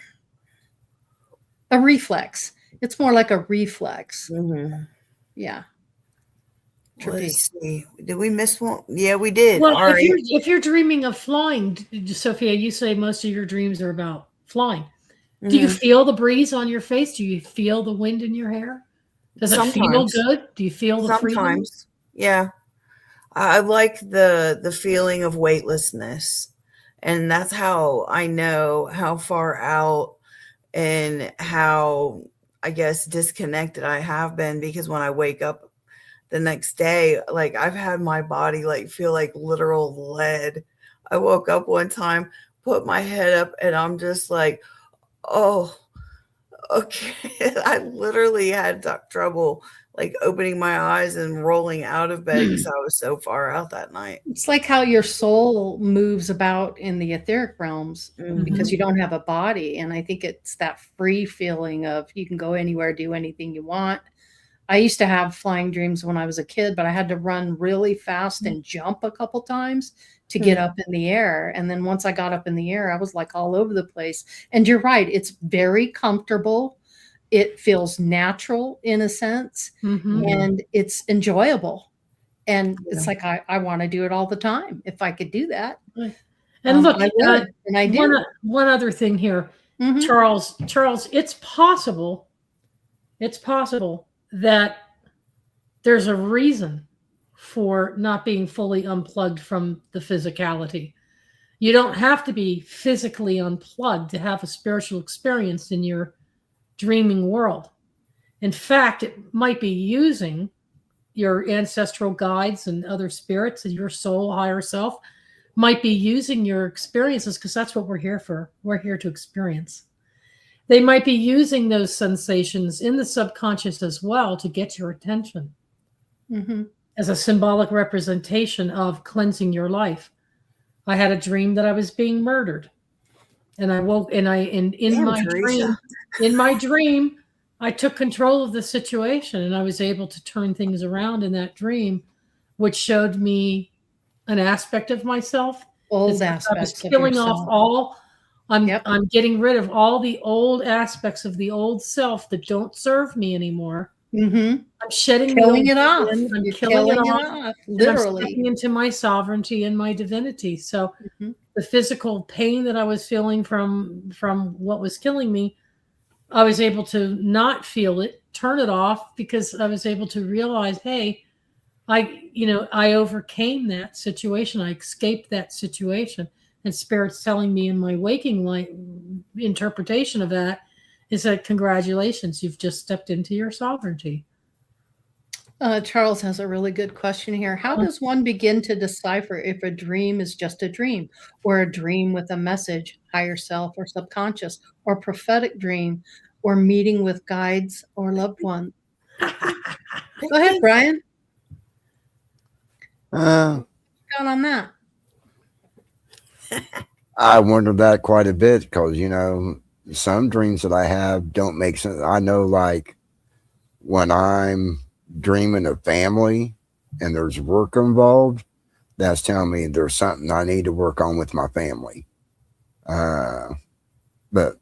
A reflex. It's more like a reflex. Yeah. Let's see. Did we miss one? Yeah, we did. Well, All right. if you're dreaming of flying, Sophia, you say most of your dreams are about flying. Do you feel the breeze on your face? Do you feel the wind in your hair? Does it feel good? Do you feel the freedom? Sometimes. Yeah. I like the feeling of weightlessness. And that's how I know how far out and how, I guess, disconnected I have been, because when I wake up the next day, like, I've had my body like feel like literal lead. I woke up one time, put my head up, and I'm just like, oh, okay. I literally had trouble like opening my eyes and rolling out of bed because I was so far out that night. It's like how your soul moves about in the etheric realms because you don't have a body. And I think it's that free feeling of you can go anywhere, do anything you want. I used to have flying dreams when I was a kid, but I had to run really fast and jump a couple times to get up in the air. And then once I got up in the air, I was like all over the place. And you're right, it's very comfortable. It feels natural in a sense, and it's enjoyable. And it's like, I want to do it all the time. If I could do that. And look, I would, and I do. One other thing here, Charles, it's possible that there's a reason for not being fully unplugged from the physicality. You don't have to be physically unplugged to have a spiritual experience in your dreaming world. In fact, it might be using your ancestral guides and other spirits and your soul, higher self might be using your experiences because that's what we're here for. We're here to experience. They might be using those sensations in the subconscious as well to get your attention as a symbolic representation of cleansing your life. I had a dream that I was being murdered, and I woke, and in my dream, I took control of the situation, and I was able to turn things around in that dream, which showed me an aspect of myself. Old aspects I was killing off all. I'm getting rid of all the old aspects of the old self that don't serve me anymore. I'm shedding killing it off. I'm killing it off. Literally. I'm stepping into my sovereignty and my divinity. So the physical pain that I was feeling from what was killing me, I was able to not feel it, turn it off, because I was able to realize, hey, I overcame that situation. I escaped that situation. And Spirit's telling me in my waking light interpretation of that is that congratulations, you've just stepped into your sovereignty. Charles has a really good question here. How does one begin to decipher if a dream is just a dream, or a dream with a message, higher self or subconscious, or prophetic dream, or meeting with guides or loved ones? Go ahead, Brian. Got on that. I wonder that quite a bit because, some dreams that I have don't make sense. I know, like, when I'm dreaming of family and there's work involved, that's telling me there's something I need to work on with my family. But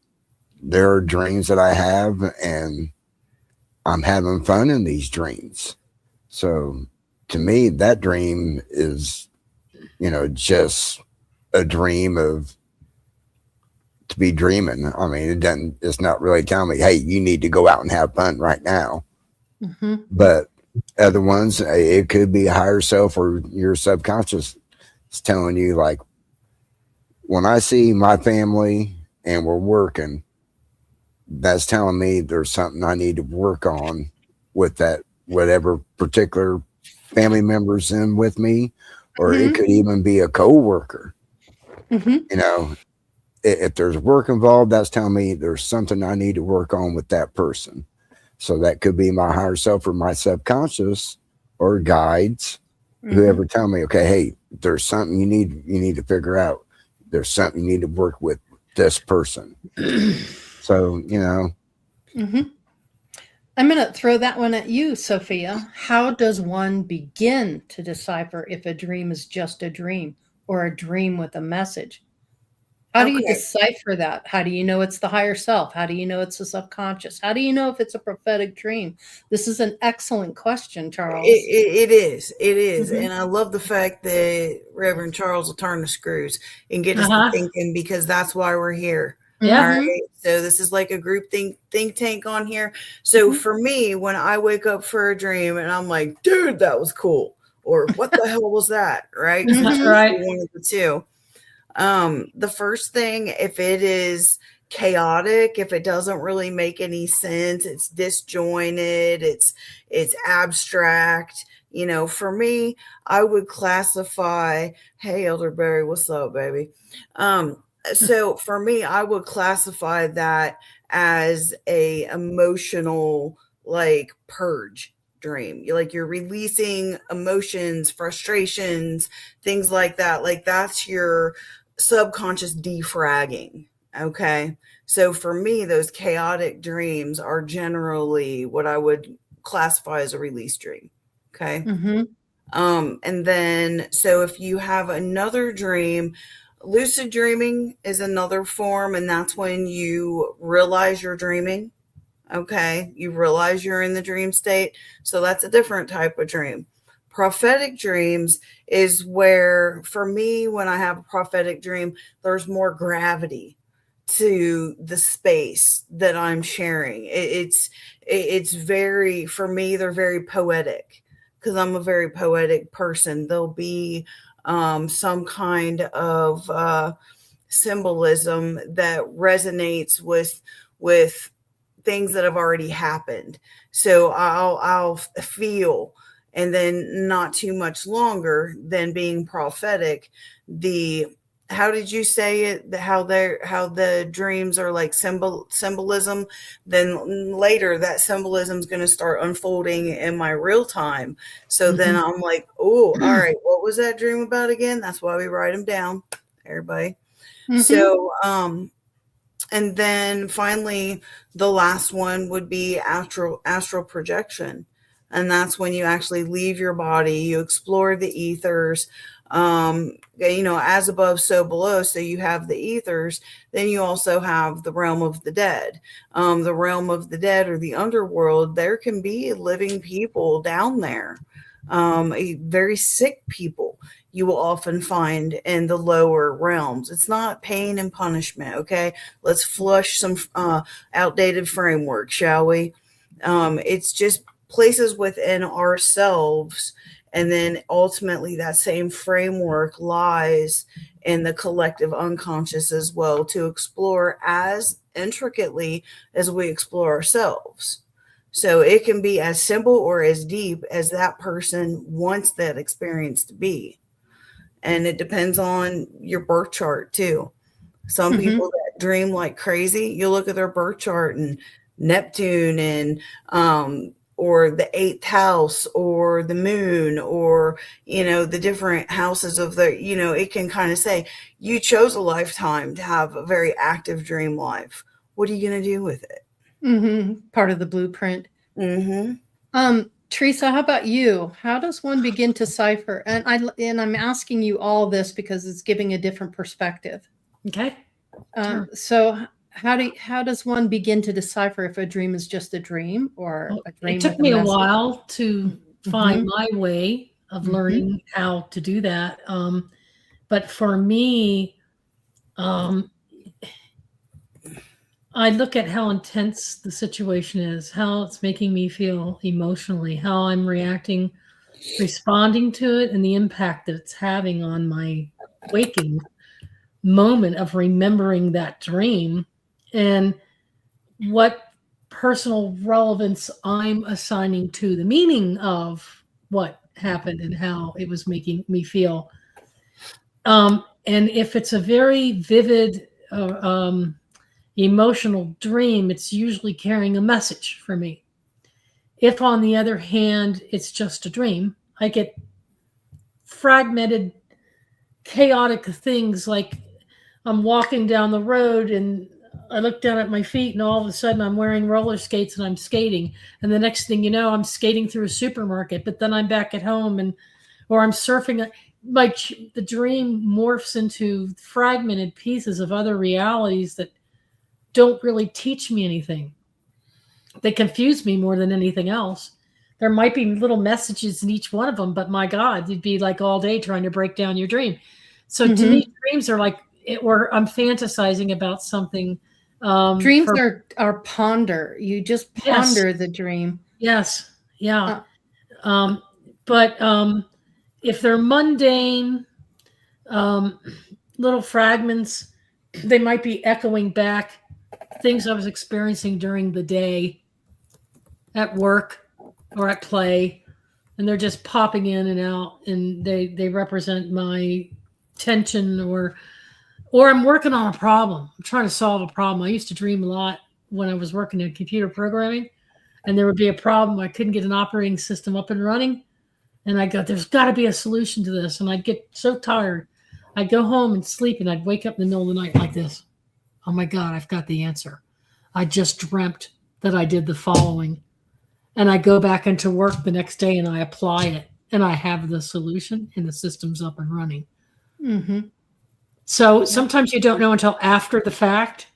there are dreams that I have and I'm having fun in these dreams. So to me, that dream is, just a dream of to be dreaming. I mean, it's not really telling me, hey, you need to go out and have fun right now. But other ones, it could be a higher self or your subconscious is telling you, like, when I see my family and we're working, that's telling me there's something I need to work on with that, whatever particular family member's in with me, or it could even be a co-worker. If there's work involved, that's telling me there's something I need to work on with that person. So that could be my higher self or my subconscious or guides, whoever tell me, okay, hey, there's something you need to figure out. There's something you need to work with this person. So, I'm going to throw that one at you, Sophia. How does one begin to decipher if a dream is just a dream or a dream with a message? How do you decipher that? How do you know it's the higher self? How do you know it's the subconscious? How do you know if it's a prophetic dream? This is an excellent question, Charles. It is. And I love the fact that Reverend Charles will turn the screws and get us to thinking, because that's why we're here. Yeah. All right. So this is like a group think tank on here. So for me, when I wake up for a dream and I'm like, dude, that was cool. Or what the hell was that? Right. That's right. One of the two. The first thing, if it is chaotic, if it doesn't really make any sense, it's disjointed, it's abstract, for me, I would classify, hey, Elderberry, what's up, baby? So for me, I would classify that as a emotional, like, purge. dream. You're releasing emotions, frustrations, things like that. Like that's your subconscious defragging. Okay. So for me, those chaotic dreams are generally what I would classify as a release dream. Okay. Mm-hmm. And then, so if you have another dream, lucid dreaming is another form, and that's when you realize you're dreaming. Okay. You realize you're in the dream state. So that's a different type of dream. Prophetic dreams is where, for me, when I have a prophetic dream, there's more gravity to the space that I'm sharing. It's very, for me, they're very poetic because I'm a very poetic person. There'll be some kind of symbolism that resonates with things that have already happened. So I'll feel, and then not too much longer than being prophetic, how did you say it? How the dreams are like symbolism. Then later that symbolism is going to start unfolding in my real time. So then I'm like, oh, all right, what was that dream about again? That's why we write them down, everybody. So, and then finally, the last one would be astral projection. And that's when you actually leave your body, you explore the ethers, as above, so below. So you have the ethers, then you also have the realm of the dead. The realm of the dead, or the underworld, there can be living people down there, very sick people you will often find in the lower realms. It's not pain and punishment. Okay. Let's flush some outdated framework, shall we? It's just places within ourselves. And then ultimately that same framework lies in the collective unconscious as well, to explore as intricately as we explore ourselves. So it can be as simple or as deep as that person wants that experience to be. And it depends on your birth chart too. Some people that dream like crazy, you look at their birth chart and Neptune and or the 8th house or the moon, or the different houses of the, it can kind of say you chose a lifetime to have a very active dream life. What are you going to do with it? Part of the blueprint. Theresa, how about you? How does one begin to decipher? And I'm asking you all this because it's giving a different perspective. Okay. Sure. So how does one begin to decipher if a dream is just a dream or a dream? It took me a while to find my way of learning how to do that. But for me, I look at how intense the situation is, how it's making me feel emotionally, how I'm reacting, responding to it, and the impact that it's having on my waking moment of remembering that dream, and what personal relevance I'm assigning to the meaning of what happened and how it was making me feel. And if it's a very vivid, emotional dream, it's usually carrying a message for me. If, on the other hand, it's just a dream, I get fragmented, chaotic things, like I'm walking down the road and I look down at my feet and all of a sudden I'm wearing roller skates and I'm skating. And the next thing you know, I'm skating through a supermarket, but then I'm back at home or I'm surfing. The dream morphs into fragmented pieces of other realities that don't really teach me anything. They confuse me more than anything else. There might be little messages in each one of them, but my God, you'd be like all day trying to break down your dream. So to me, dreams are like I'm fantasizing about something. Dreams are ponder. You just ponder the dream. Yes. Yeah. But if they're mundane, little fragments, they might be echoing back things I was experiencing during the day at work or at play, and they're just popping in and out, and they represent my tension, or I'm working on a problem. I'm trying to solve a problem. I used to dream a lot when I was working in computer programming, and there would be a problem. I couldn't get an operating system up and running. And I go, there's got to be a solution to this. And I'd get so tired. I'd go home and sleep, and I'd wake up in the middle of the night like this. Oh my God, I've got the answer. I just dreamt that I did the following. And I go back into work the next day and I apply it, and I have the solution, and the system's up and running. Mm-hmm. So sometimes you don't know until after the fact.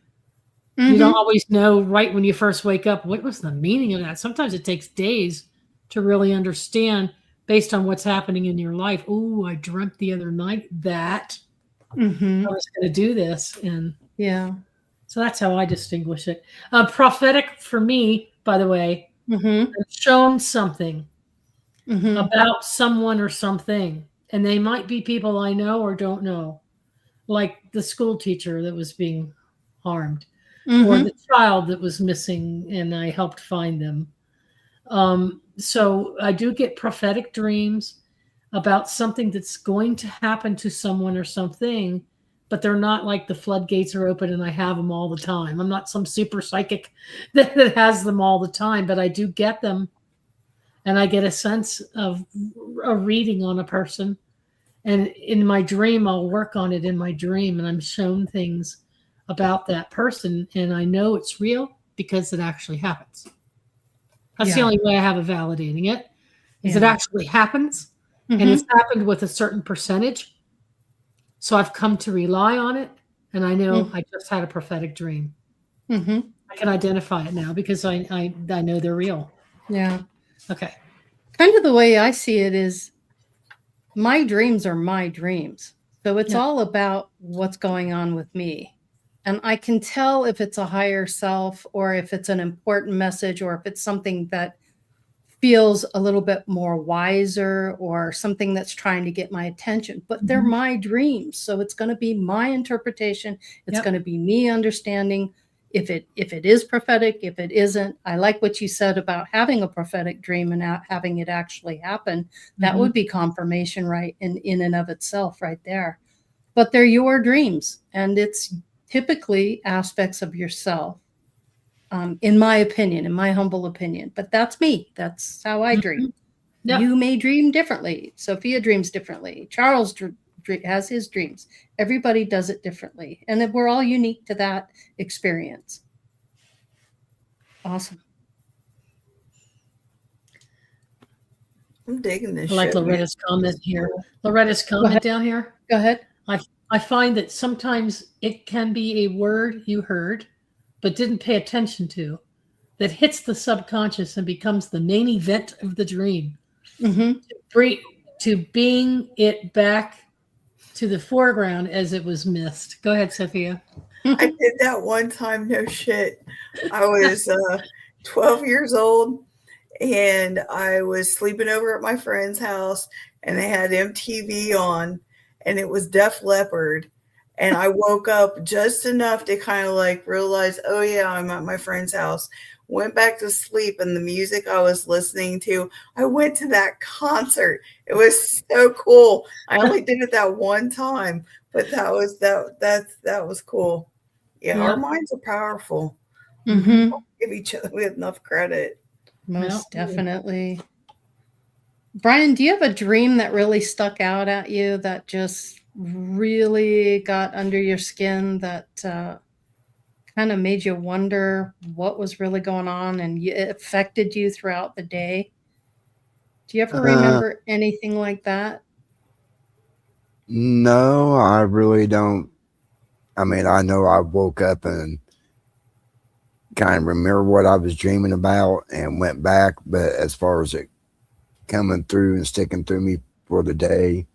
Mm-hmm. You don't always know right when you first wake up, what was the meaning of that? Sometimes it takes days to really understand based on what's happening in your life. Oh, I dreamt the other night that Mm-hmm. I was going to do this. And Yeah. so that's how I distinguish it. Prophetic for me, by the way, Mm-hmm. I've shown something Mm-hmm. about someone or something, and they might be people I know or don't know, like the school teacher that was being harmed, or Mm-hmm. the child that was missing, and I helped find them. So I do get prophetic dreams about something that's going to happen to someone or something, but they're not like the floodgates are open and I have them all the time. I'm not some super psychic that has them all the time, but I do get them, and I get a sense of a reading on a person. And in my dream, I'll work on it in my dream, and I'm shown things about that person, and I know it's real because it actually happens. That's the Yeah. only way I have of validating it, is it Yeah. actually happens, and Mm-hmm. it's happened with a certain percentage. So I've come to rely on it, and I know I just had a prophetic dream. Mm-hmm. I can identify it now because I know they're real. Yeah. Okay. Kind of the way I see it is my dreams are my dreams. So it's Yeah. all about what's going on with me. And I can tell if it's a higher self, or if it's an important message, or if it's something that feels a little bit more wiser, or something that's trying to get my attention. But they're Mhm. my dreams. So it's going to be my interpretation. It's Yep. going to be me understanding if it is prophetic, if it isn't. I like what you said about having a prophetic dream and having it actually happen. That Mhm. would be confirmation, right, in and of itself, right there. But they're your dreams, and it's typically aspects of yourself, in my opinion, in my humble opinion. But that's me. That's how I dream. Yep. You may dream differently. Sophia dreams differently. Charles has his dreams. Everybody does it differently, and then we're all unique to that experience. Awesome. I'm digging this I like shit, man. Loretta's comment here. Loretta's comment down here. Go ahead. I find that sometimes it can be a word you heard but didn't pay attention to that hits the subconscious and becomes the main event of the dream. Mm-hmm. To bring it back to the foreground as it was missed. Go ahead, Sophia. I did that one time, no shit. I was 12 years old, and I was sleeping over at my friend's house, and they had MTV on, and it was Def Leppard. And I woke up just enough to kind of like realize, oh yeah, I'm at my friend's house. Went back to sleep, and the music I was listening to, I went to that concert. It was so cool. I only did it that one time, but that was cool. Yeah, our minds are powerful. Mm-hmm. Give each other enough credit. Most Yeah. definitely. Brian, do you have a dream that really stuck out at you, that just really got under your skin, that kind of made you wonder what was really going on, and it affected you throughout the day? Do you ever remember anything like that? No, I really don't. I mean, I know I woke up and kind of remember what I was dreaming about and went back, but as far as it coming through and sticking through me for the day,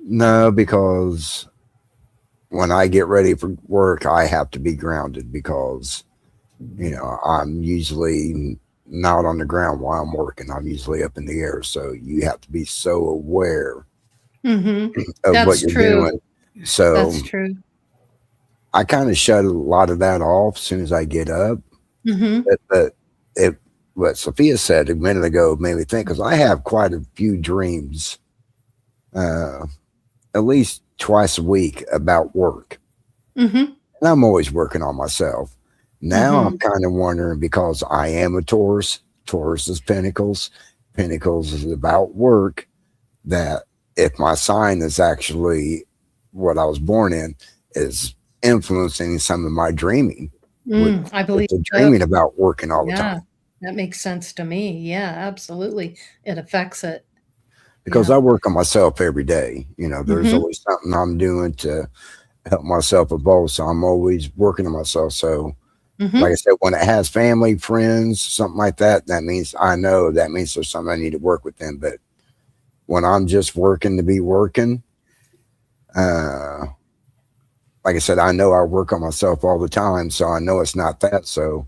no, because when I get ready for work, I have to be grounded because, you know, I'm usually not on the ground while I'm working. I'm usually up in the air. So you have to be so aware Mm-hmm. of That's what you're true. doing. So That's true. I kind of shut a lot of that off as soon as I get up. Mm-hmm. But what Sophia said a minute ago made me think, because I have quite a few dreams, at least twice a week, about work. Mm-hmm. And I'm always working on myself. Now I'm kind of wondering, because I am a Taurus. Taurus is Pentacles. Pentacles is about work. That if my sign is actually what I was born in, is influencing some of my dreaming. I believe it's dreaming about working all the time. That makes sense to me. Yeah, absolutely. It affects it. Because I work on myself every day. You know, there's always something I'm doing to help myself evolve. So I'm always working on myself. So like I said, when it has family, friends, something like that, that means there's something I need to work with them. But when I'm just working to be working, like I said, I know I work on myself all the time. So I know it's not that. So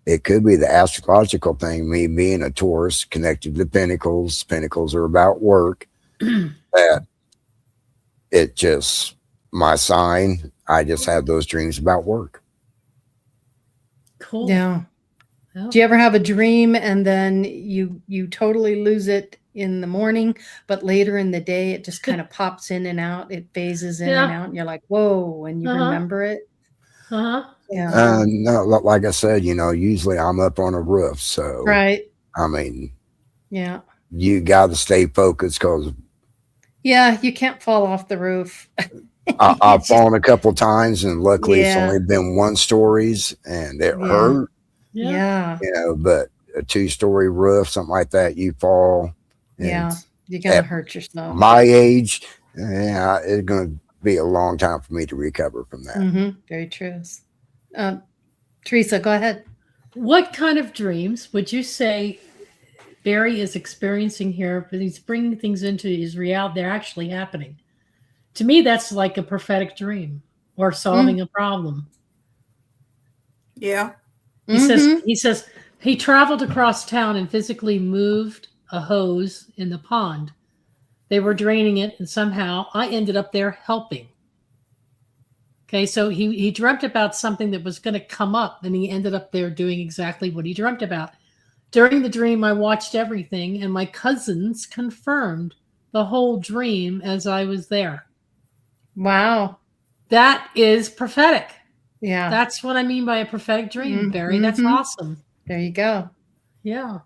it could be the astrological thing, me being a Taurus connected to Pentacles. Pentacles are about work. That it just, my sign, I just have those dreams about work. Cool. Yeah. Do you ever have a dream and then you totally lose it in the morning, but later in the day it just kind of pops in and out, it phases in and out, and you're like, whoa, and you remember it? Yeah. No, like I said, you know, usually I'm up on a roof, so Right. I mean, Yeah. you got to stay focused, because Yeah, you can't fall off the roof. I've fallen a couple times, and luckily it's only been one stories, and it hurt. Yeah. You know, but a 2-story roof, something like that, you fall. Yeah. You're going to hurt yourself. My age, it's going to be a long time for me to recover from that. Very true. Theresa, go ahead. What kind of dreams would you say Barry is experiencing here? But he's bringing things into his reality. They're actually happening. To me, that's like a prophetic dream or solving a problem. Yeah. He says he traveled across town and physically moved a hose in the pond. They were draining it, and somehow I ended up there helping. Okay, so he dreamt about something that was going to come up, and he ended up there doing exactly what he dreamt about. During the dream, I watched everything, and my cousins confirmed the whole dream as I was there. Wow. That is prophetic. Yeah. That's what I mean by a prophetic dream, Barry. That's awesome. There you go. Yeah.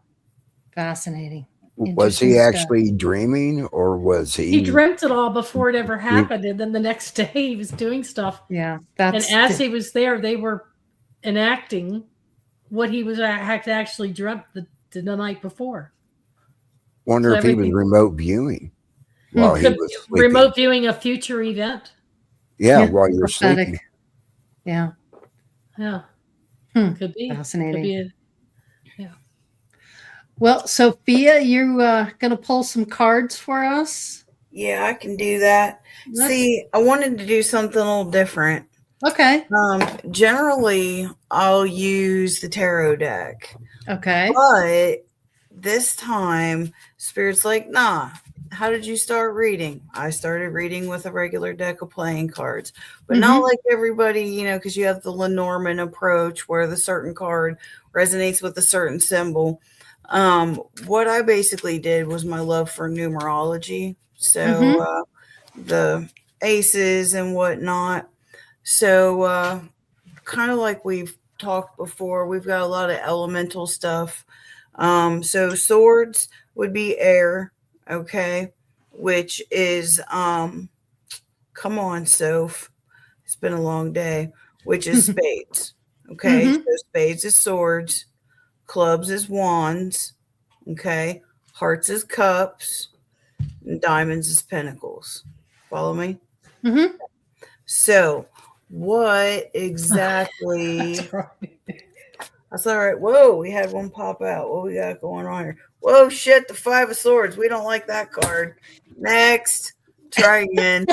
Fascinating. Was he actually dreaming, or was he? He dreamt it all before it ever happened, and then the next day he was doing stuff. Yeah. And as he was there, they were enacting what he was actually dreamt the night before. Wonder if he was remote viewing while he was sleeping. Remote viewing a future event. Yeah, while you're sleeping. Yeah. Yeah. Could be. Fascinating. Could be Well, Sophia, you going to pull some cards for us? Yeah, I can do that. See, I wanted to do something a little different. Okay. Generally, I'll use the tarot deck. Okay. But this time, Spirit's like, nah. How did you start reading? I started reading with a regular deck of playing cards, but not like everybody, you know, because you have the Lenormand approach where the certain card resonates with a certain symbol. What I basically did was my love for numerology. So the aces and whatnot. So kind of like we've talked before, we've got a lot of elemental stuff. So swords would be air. Okay, which is come on, Soph. It's been a long day. Which is spades. Okay, so spades is swords, clubs is wands, okay, hearts is cups, and diamonds is pentacles. Follow me? So what exactly That's all right. Whoa, we had one pop out. What we got going on here? Whoa, shit, the 5 of Swords. We don't like that card. Next. Try again.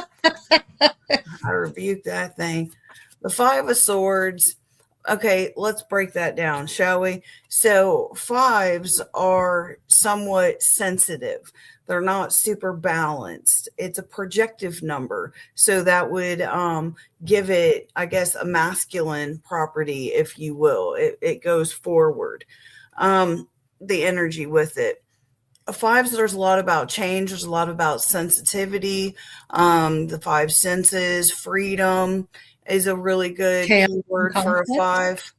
I rebuke that thing. The 5 of Swords. Okay, let's break that down, shall we? So 5s are somewhat sensitive. They're not super balanced. It's a projective number. So that would give it, I guess, a masculine property, if you will. It goes forward. The energy with it. 5s, there's a lot about change. There's a lot about sensitivity. The 5 senses, freedom is a really good keyword for a 5.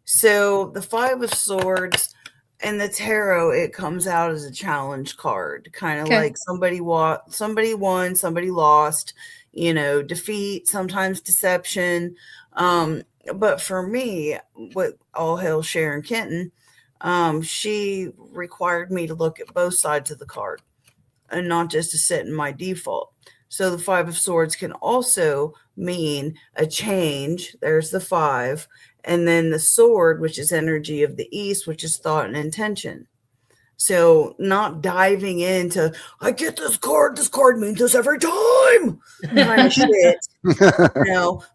So the Five of Swords and the tarot, it comes out as a challenge card, kind of like somebody won, somebody lost, defeat, sometimes deception. But for me, with all hail Sharon Kenton, she required me to look at both sides of the card and not just to sit in my default. So the Five of Swords can also mean a change. There's the five. And then the sword, which is energy of the east, which is thought and intention. So not diving into, I get this card means this every time kind of shit.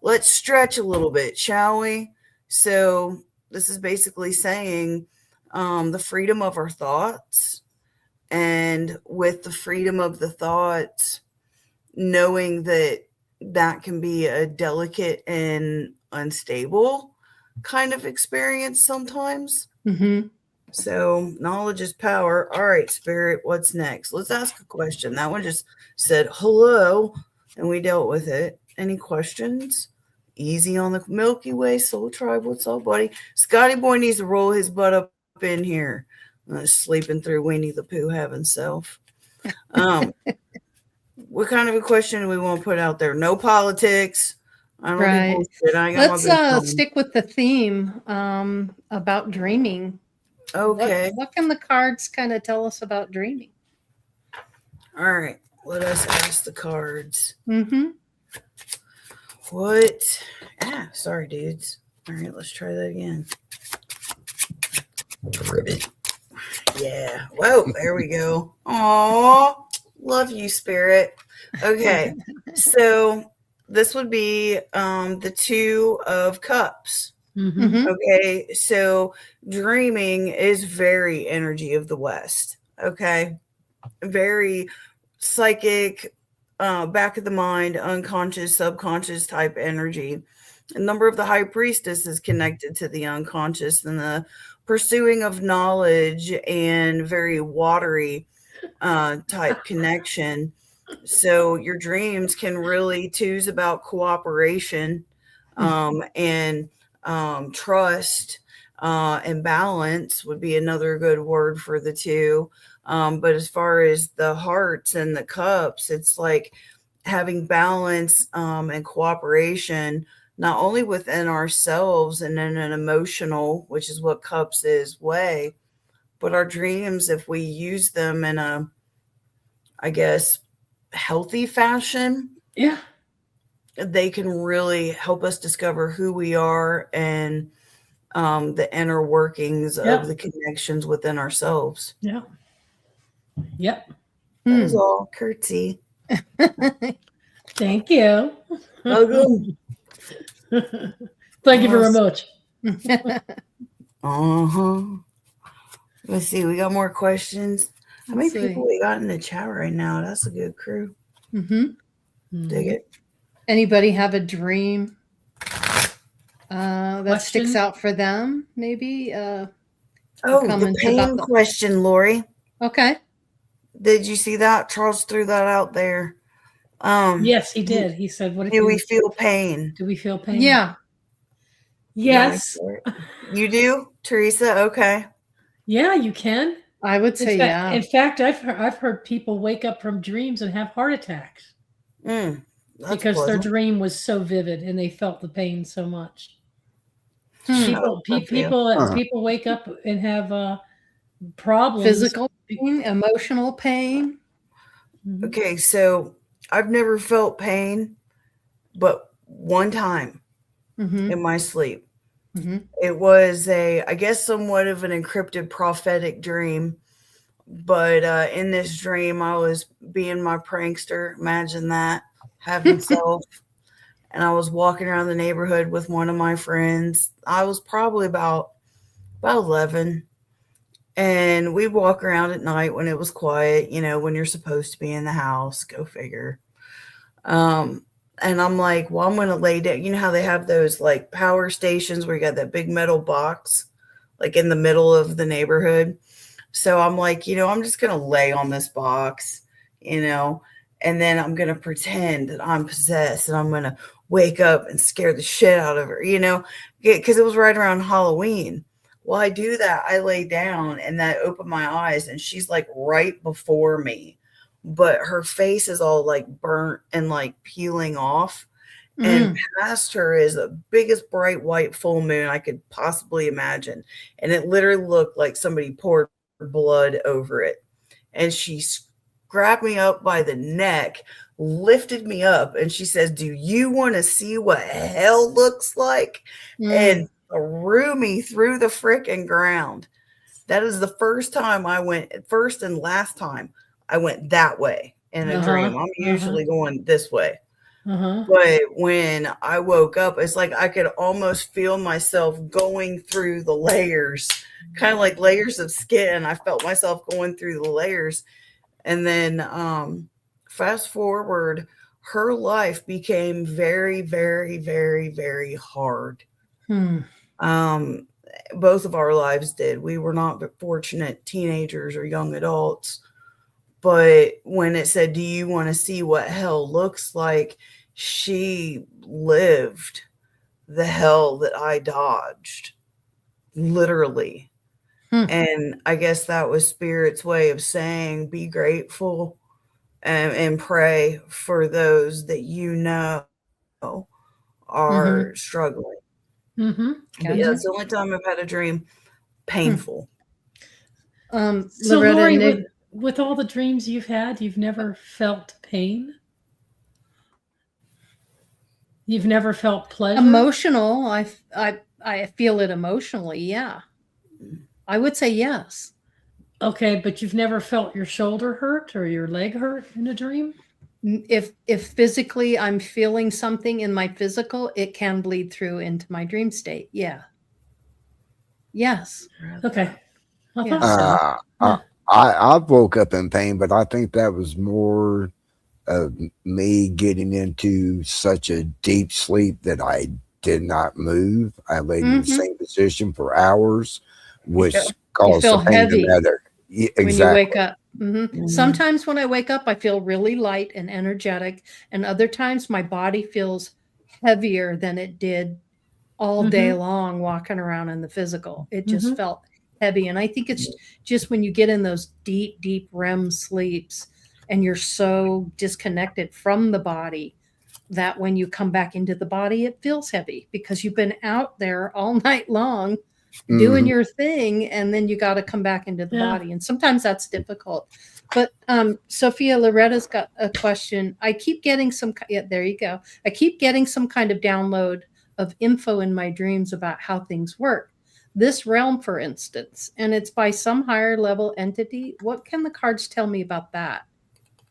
Let's stretch a little bit, shall we? So this is basically saying the freedom of our thoughts. And with the freedom of the thoughts, knowing that can be a delicate and unstable kind of experience sometimes. Mm-hmm. So knowledge is power. All right, Spirit, what's next? Let's ask a question. That one just said hello, and we dealt with it. Any questions? Easy on the Milky Way Soul Tribe. What's up, buddy? Scotty Boy needs to roll his butt up in here. Sleeping through Winnie the Pooh having self. What kind of a question do we want to put out there? No politics. I don't Right. bullshit. I got Let's stick with the theme about dreaming. Okay. What can the cards kind of tell us about dreaming? All right. Let us ask the cards. Mm-hmm. What? Sorry, dudes. All right, let's try that again. Ribbit. Yeah. Whoa, there we go. Aw, love you, Spirit. Okay, so this would be the Two of Cups. Mm-hmm. Okay, so dreaming is very energy of the West. Okay, very psychic, back of the mind, unconscious, subconscious type energy. A number of the High Priestess is connected to the unconscious and the pursuing of knowledge and very watery type connection. So your dreams can really choose about cooperation and trust and balance would be another good word for the two. But as far as the hearts and the cups, it's like having balance and cooperation, not only within ourselves and in an emotional, which is what cups is, way, but our dreams, if we use them in a, I guess, healthy fashion, they can really help us discover who we are and the inner workings of the connections within ourselves. Yeah. Yep. That was all. Curtsy. Thank you. Welcome. Thank you very much. Let's see. We got more questions. How many people we got in the chat right now? That's a good crew. Mm-hmm. Dig it. Anybody have a dream that sticks out for them? Maybe. The pain question, Laurie. Okay. Did you see that? Charles threw that out there. Yes, he did. He said, "What if do we feel pain? Do we feel pain?" Yeah. Yes. You do, Theresa? Okay. Yeah, you can. I would say yeah. In fact, I've heard people wake up from dreams and have heart attacks because their dream was so vivid and they felt the pain so much. People wake up and have problems, physical pain, emotional pain. Okay, so I've never felt pain, but one time in my sleep. It was I guess somewhat of an encrypted prophetic dream. But in this dream, I was being my prankster. Imagine that, having self. And I was walking around the neighborhood with one of my friends. I was probably about 11. And we'd walk around at night when it was quiet, when you're supposed to be in the house. Go figure. And I'm like, well, I'm going to lay down. You know how they have those like power stations where you got that big metal box like in the middle of the neighborhood? So I'm like, I'm just going to lay on this box, and then I'm going to pretend that I'm possessed and I'm going to wake up and scare the shit out of her, because it was right around Halloween. Well, I do that. I lay down and I open my eyes and she's like right before me, but her face is all like burnt and like peeling off. And past her is the biggest bright white full moon I could possibly imagine. And it literally looked like somebody poured blood over it. And she grabbed me up by the neck, lifted me up, and she says, "Do you want to see what hell looks like?" And threw me through the frickin' ground. That is the first and last time I went that way in a dream. I'm usually going this way. But when I woke up, it's like I could almost feel myself going through the layers, kind of like layers of skin. I felt myself going through the layers. And then fast forward, her life became very, very, very, very hard. Both of our lives did. We were not fortunate teenagers or young adults. But when it said, "Do you want to see what hell looks like?" she lived the hell that I dodged, literally. And I guess that was Spirit's way of saying, be grateful and pray for those that are struggling. But yeah, it's the only time I've had a dream painful. So Loretta, Laurie, with all the dreams you've had, you've never felt pain? You've never felt pleasure? Emotional. I feel it emotionally. Yeah. I would say yes. Okay, but you've never felt your shoulder hurt or your leg hurt in a dream? If physically I'm feeling something in my physical, it can bleed through into my dream state. Yeah. Yes. Okay. I Yeah. thought so. I woke up in pain, but I think that was more of me getting into such a deep sleep that I did not move. I laid in the same position for hours, which caused the pain heavy to matter. Exactly. when you wake up. Sometimes when I wake up, I feel really light and energetic, and other times my body feels heavier than it did all day long walking around in the physical. It just felt heavy. And I think it's just when you get in those deep, deep REM sleeps and you're so disconnected from the body that when you come back into the body, it feels heavy because you've been out there all night long doing your thing, and then you got to come back into the body. And sometimes that's difficult. But Sophia, Loretta's got a question. I keep getting there you go. I keep getting some kind of download of info in my dreams about how things work. This realm, for instance, and it's by some higher level entity. What can the cards tell me about that?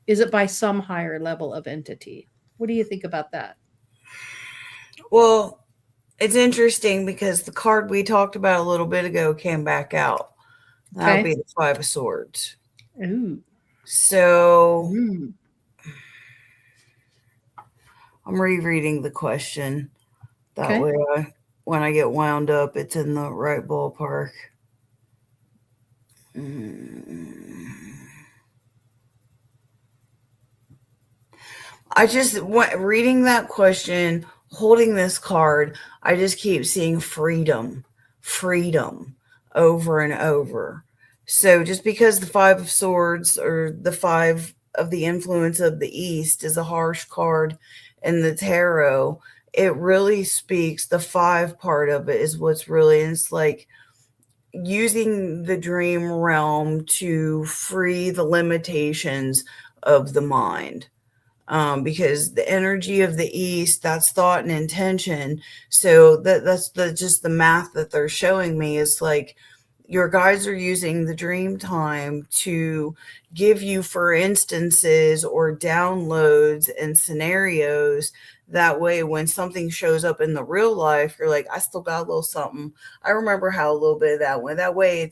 Is it by some higher level of entity? What do you think about that? Well, it's interesting because the card we talked about a little bit ago came back out. That would be the Five of Swords. Ooh. So I'm rereading the question. That way, when I get wound up, it's in the right ballpark. I just reading that question, holding this card, I just keep seeing freedom over and over. So just because the Five of Swords or the Five of the Influence of the East is a harsh card in the tarot, it really speaks, the five part of it is what's really, and it's like using the dream realm to free the limitations of the mind. Because the energy of the East, that's thought and intention. So that's just the math that they're showing me is like your guides are using the dream time to give you, for instances or downloads and scenarios. That way, when something shows up in the real life, you're like, I still got a little something. I remember how a little bit of that went. That way,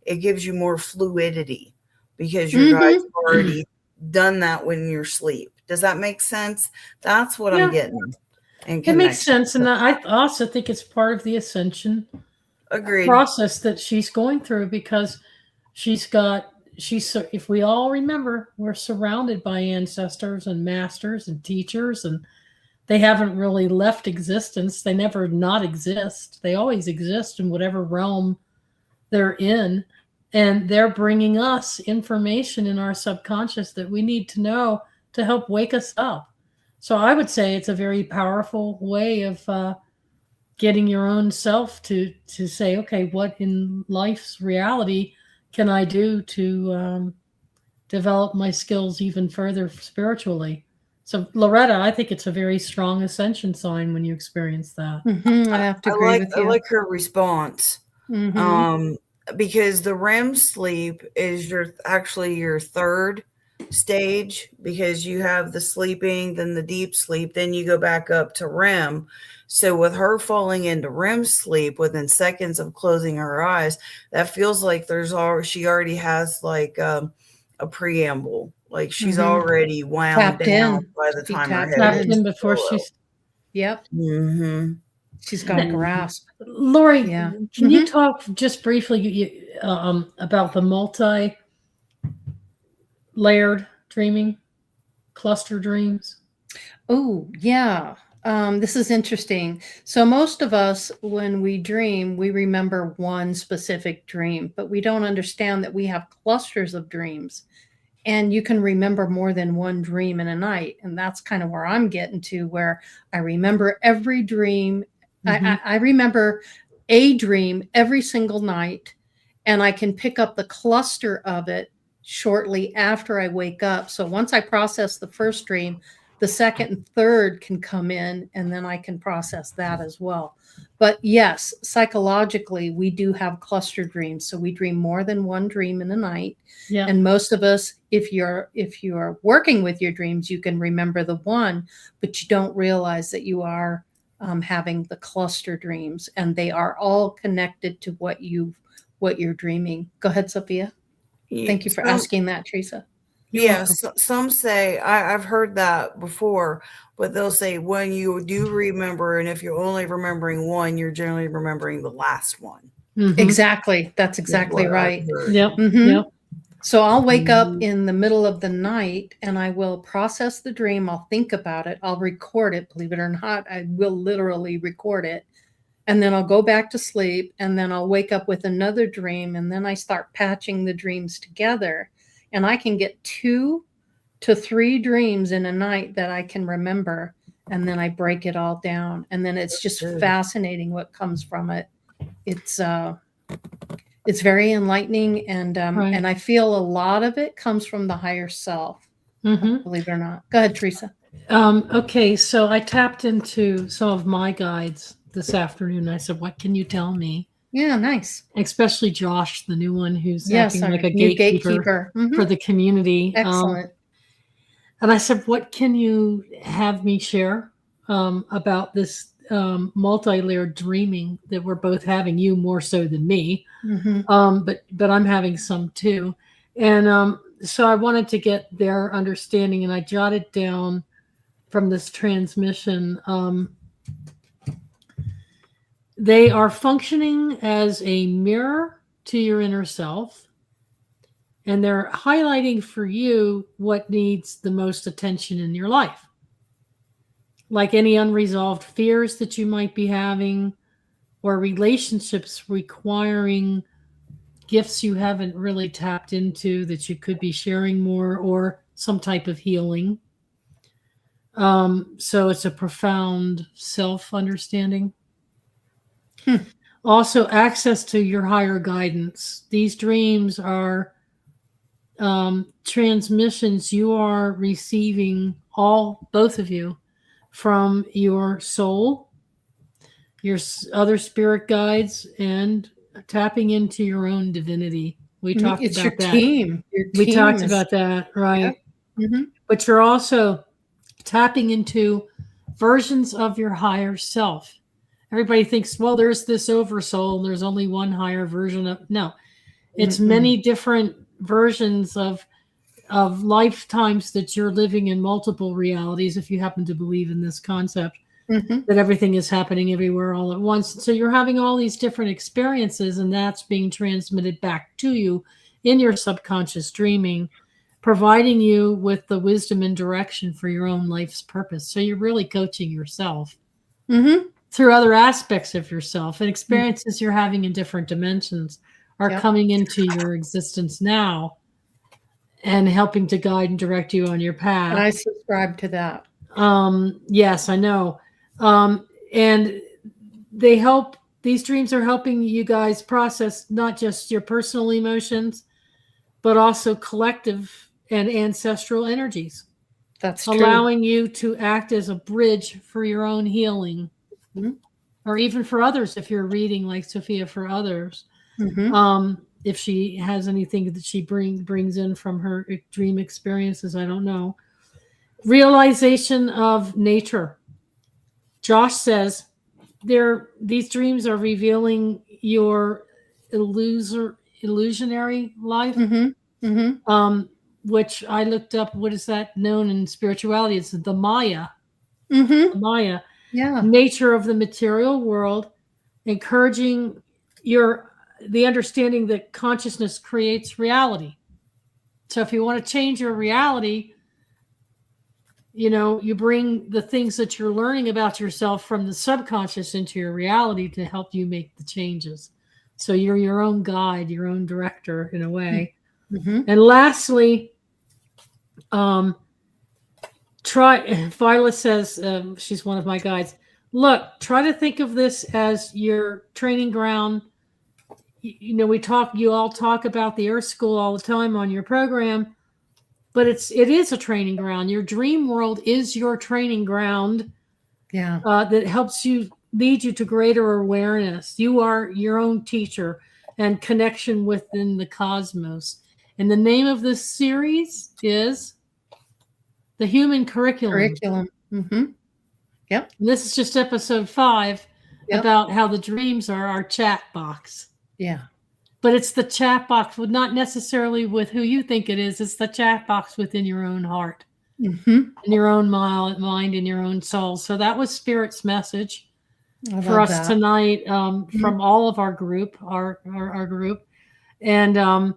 it gives you more fluidity because your guides have already done that when you're asleep. Does that make sense? That's what I'm getting. It makes sense. And I also think it's part of the ascension Agreed. process that she's going through because she's got if we all remember, we're surrounded by ancestors and masters and teachers, and they haven't really left existence. They never not exist. They always exist in whatever realm they're in. And they're bringing us information in our subconscious that we need to know to help wake us up. So I would say it's a very powerful way of getting your own self to say, okay, what in life's reality can I do to develop my skills even further spiritually? So Loretta, I think it's a very strong ascension sign when you experience that. I have to agree with you. I like her response. Because the REM sleep is actually your third stage, because you have the sleeping, then the deep sleep, then you go back up to REM. So with her falling into REM sleep within seconds of closing her eyes, that feels like she already has like a preamble. Like she's already wound Tapped down in. by the time her Tapped head in before she's. Yep. She's got a grasp. Laurie, can you talk just briefly about the multi-layered dreaming, cluster dreams? Oh, yeah. This is interesting. So most of us, when we dream, we remember one specific dream, but we don't understand that we have clusters of dreams. And you can remember more than one dream in a night. And that's kind of where I'm getting to, where I remember every dream. I remember a dream every single night, and I can pick up the cluster of it shortly after I wake up. So once I process the first dream, the second and third can come in, and then I can process that as well. But yes, psychologically, we do have cluster dreams. So we dream more than one dream in a night. Yeah. And most of us, if you're working with your dreams, you can remember the one, but you don't realize that you are having the cluster dreams, and they are all connected to what you're dreaming. Go ahead, Sophia. Thank you for asking that, Theresa. Yes, some say, I've heard that before, but they'll say when you do remember, and if you're only remembering one, you're generally remembering the last one. Exactly. That's exactly right. Yep. So I'll wake up in the middle of the night, and I will process the dream. I'll think about it. I'll record it. Believe it or not, I will literally record it. And then I'll go back to sleep, and then I'll wake up with another dream, and then I start patching the dreams together. And I can get 2 to 3 dreams in a night that I can remember, and then I break it all down. And then it's just fascinating what comes from it. It's very enlightening, and I feel a lot of it comes from the higher self. Believe it or not. Go ahead, Theresa. Okay, so I tapped into some of my guides this afternoon. I said, "What can you tell me?" Yeah, nice. Especially Josh, the new one, who's acting like a gatekeeper for the community. Excellent. And I said, "What can you have me share about this multi-layered dreaming that we're both having? You more so than me, but I'm having some too." And so I wanted to get their understanding, and I jotted down from this transmission. They are functioning as a mirror to your inner self, and they're highlighting for you what needs the most attention in your life. Like any unresolved fears that you might be having, or relationships requiring gifts you haven't really tapped into that you could be sharing more, or some type of healing. So it's a profound self-understanding. Also, access to your higher guidance. These dreams are transmissions you are receiving, both of you, from your soul, your other spirit guides, and tapping into your own divinity. We talked it's about your that. Team. We talked about that, right? Yep. But you're also tapping into versions of your higher self. Everybody thinks, well, there's this oversoul, and there's only one higher version of. No, it's many different versions of lifetimes that you're living in multiple realities, if you happen to believe in this concept, that everything is happening everywhere all at once. So you're having all these different experiences, and that's being transmitted back to you in your subconscious dreaming, providing you with the wisdom and direction for your own life's purpose. So you're really coaching yourself through other aspects of yourself, and experiences you're having in different dimensions are coming into your existence now and helping to guide and direct you on your path. I subscribe to that. Yes, I know. And these dreams are helping you guys process not just your personal emotions, but also collective and ancestral energies. That's true. Allowing you to act as a bridge for your own healing, or even for others if you're reading like Sophia for others. If she has anything that she brings in from her dream experiences, I don't know. Realization of nature. Josh says these dreams are revealing your illusionary life, which I looked up. What is that known in spirituality? It's the Maya. The Maya. Yeah. Nature of the material world, encouraging the understanding that consciousness creates reality. So if you want to change your reality, you bring the things that you're learning about yourself from the subconscious into your reality to help you make the changes. So you're your own guide, your own director in a way. And lastly, Viola says, she's one of my guides. Look, try to think of this as your training ground. You all talk about the Earth School all the time on your program, but it is a training ground. Your dream world is your training ground. Yeah. That helps you lead you to greater awareness. You are your own teacher and connection within the cosmos. And the name of this series is The Human Curriculum. Yep. And this is just episode 5 about how the dreams are our chat box. Yeah. But it's the chat box, not necessarily with who you think it is. It's the chat box within your own heart, in your own mind, in your own soul. So that was Spirit's message for us tonight, from all of our group, our group. And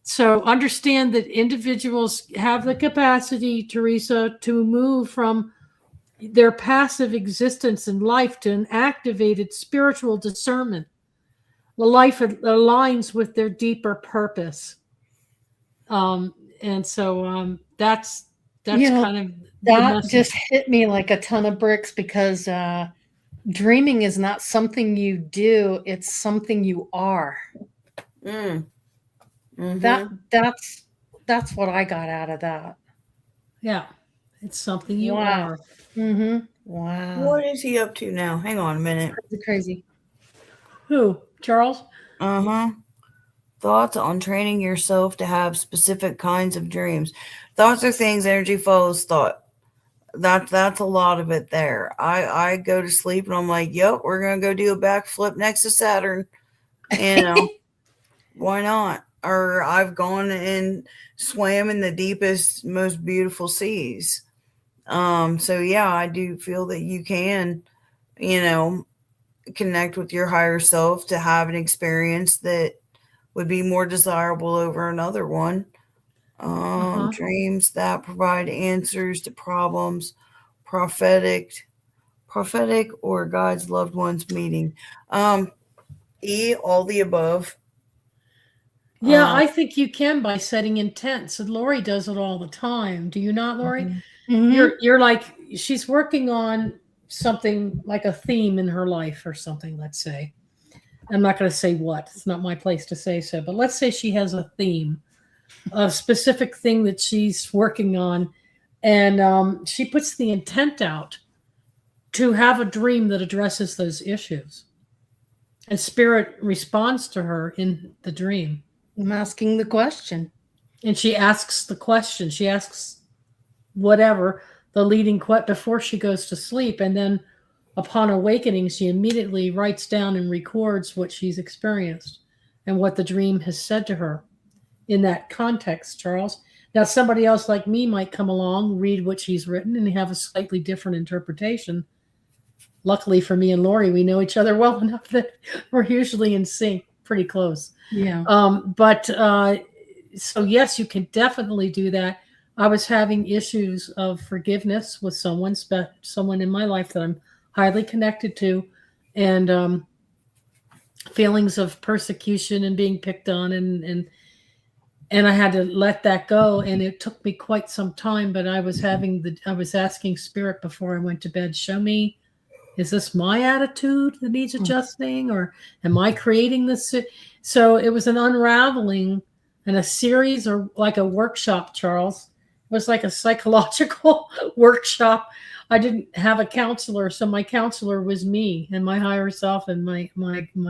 so understand that individuals have the capacity, Theresa, to move from their passive existence in life to an activated spiritual discernment. The life aligns with their deeper purpose. And so that's kind of that just hit me like a ton of bricks, because dreaming is not something you do, it's something you are. That's what I got out of that. Yeah, it's something you are. Wow. What is he up to now? Hang on a minute. Crazy. Who? Charles? Thoughts on training yourself to have specific kinds of dreams. Thoughts are things, energy follows thought. That's a lot of it there. I go to sleep and I'm like, yep, we're gonna go do a backflip next to Saturn. Why not? Or I've gone and swam in the deepest, most beautiful seas. So yeah, I do feel that you can, connect with your higher self to have an experience that would be more desirable over another one. Dreams that provide answers to problems, prophetic or God's loved ones meeting. All the above. Yeah, I think you can by setting intents. And Laurie does it all the time. Do you not, Laurie? You're like, she's working on something like a theme in her life or something, let's say. I'm not going to say what. It's not my place to say so. But let's say she has a theme, a specific thing that she's working on. And she puts the intent out to have a dream that addresses those issues. And Spirit responds to her in the dream. I'm asking the question. And she asks the question. She asks whatever, the leading question before she goes to sleep. And then upon awakening, she immediately writes down and records what she's experienced and what the dream has said to her in that context, Charles. Now, somebody else like me might come along, read what she's written, and have a slightly different interpretation. Luckily for me and Laurie, we know each other well enough that we're usually in sync, pretty close. Yeah. But so yes, you can definitely do that. I was having issues of forgiveness with someone in my life that I'm highly connected to, and feelings of persecution and being picked on, and I had to let that go, and it took me quite some time. But I was asking Spirit before I went to bed, show me, is this my attitude that needs adjusting, or am I creating this? So it was an unraveling and a series, or like a workshop, Charles. It was like a psychological workshop. I didn't have a counselor, so my counselor was me and my higher self and my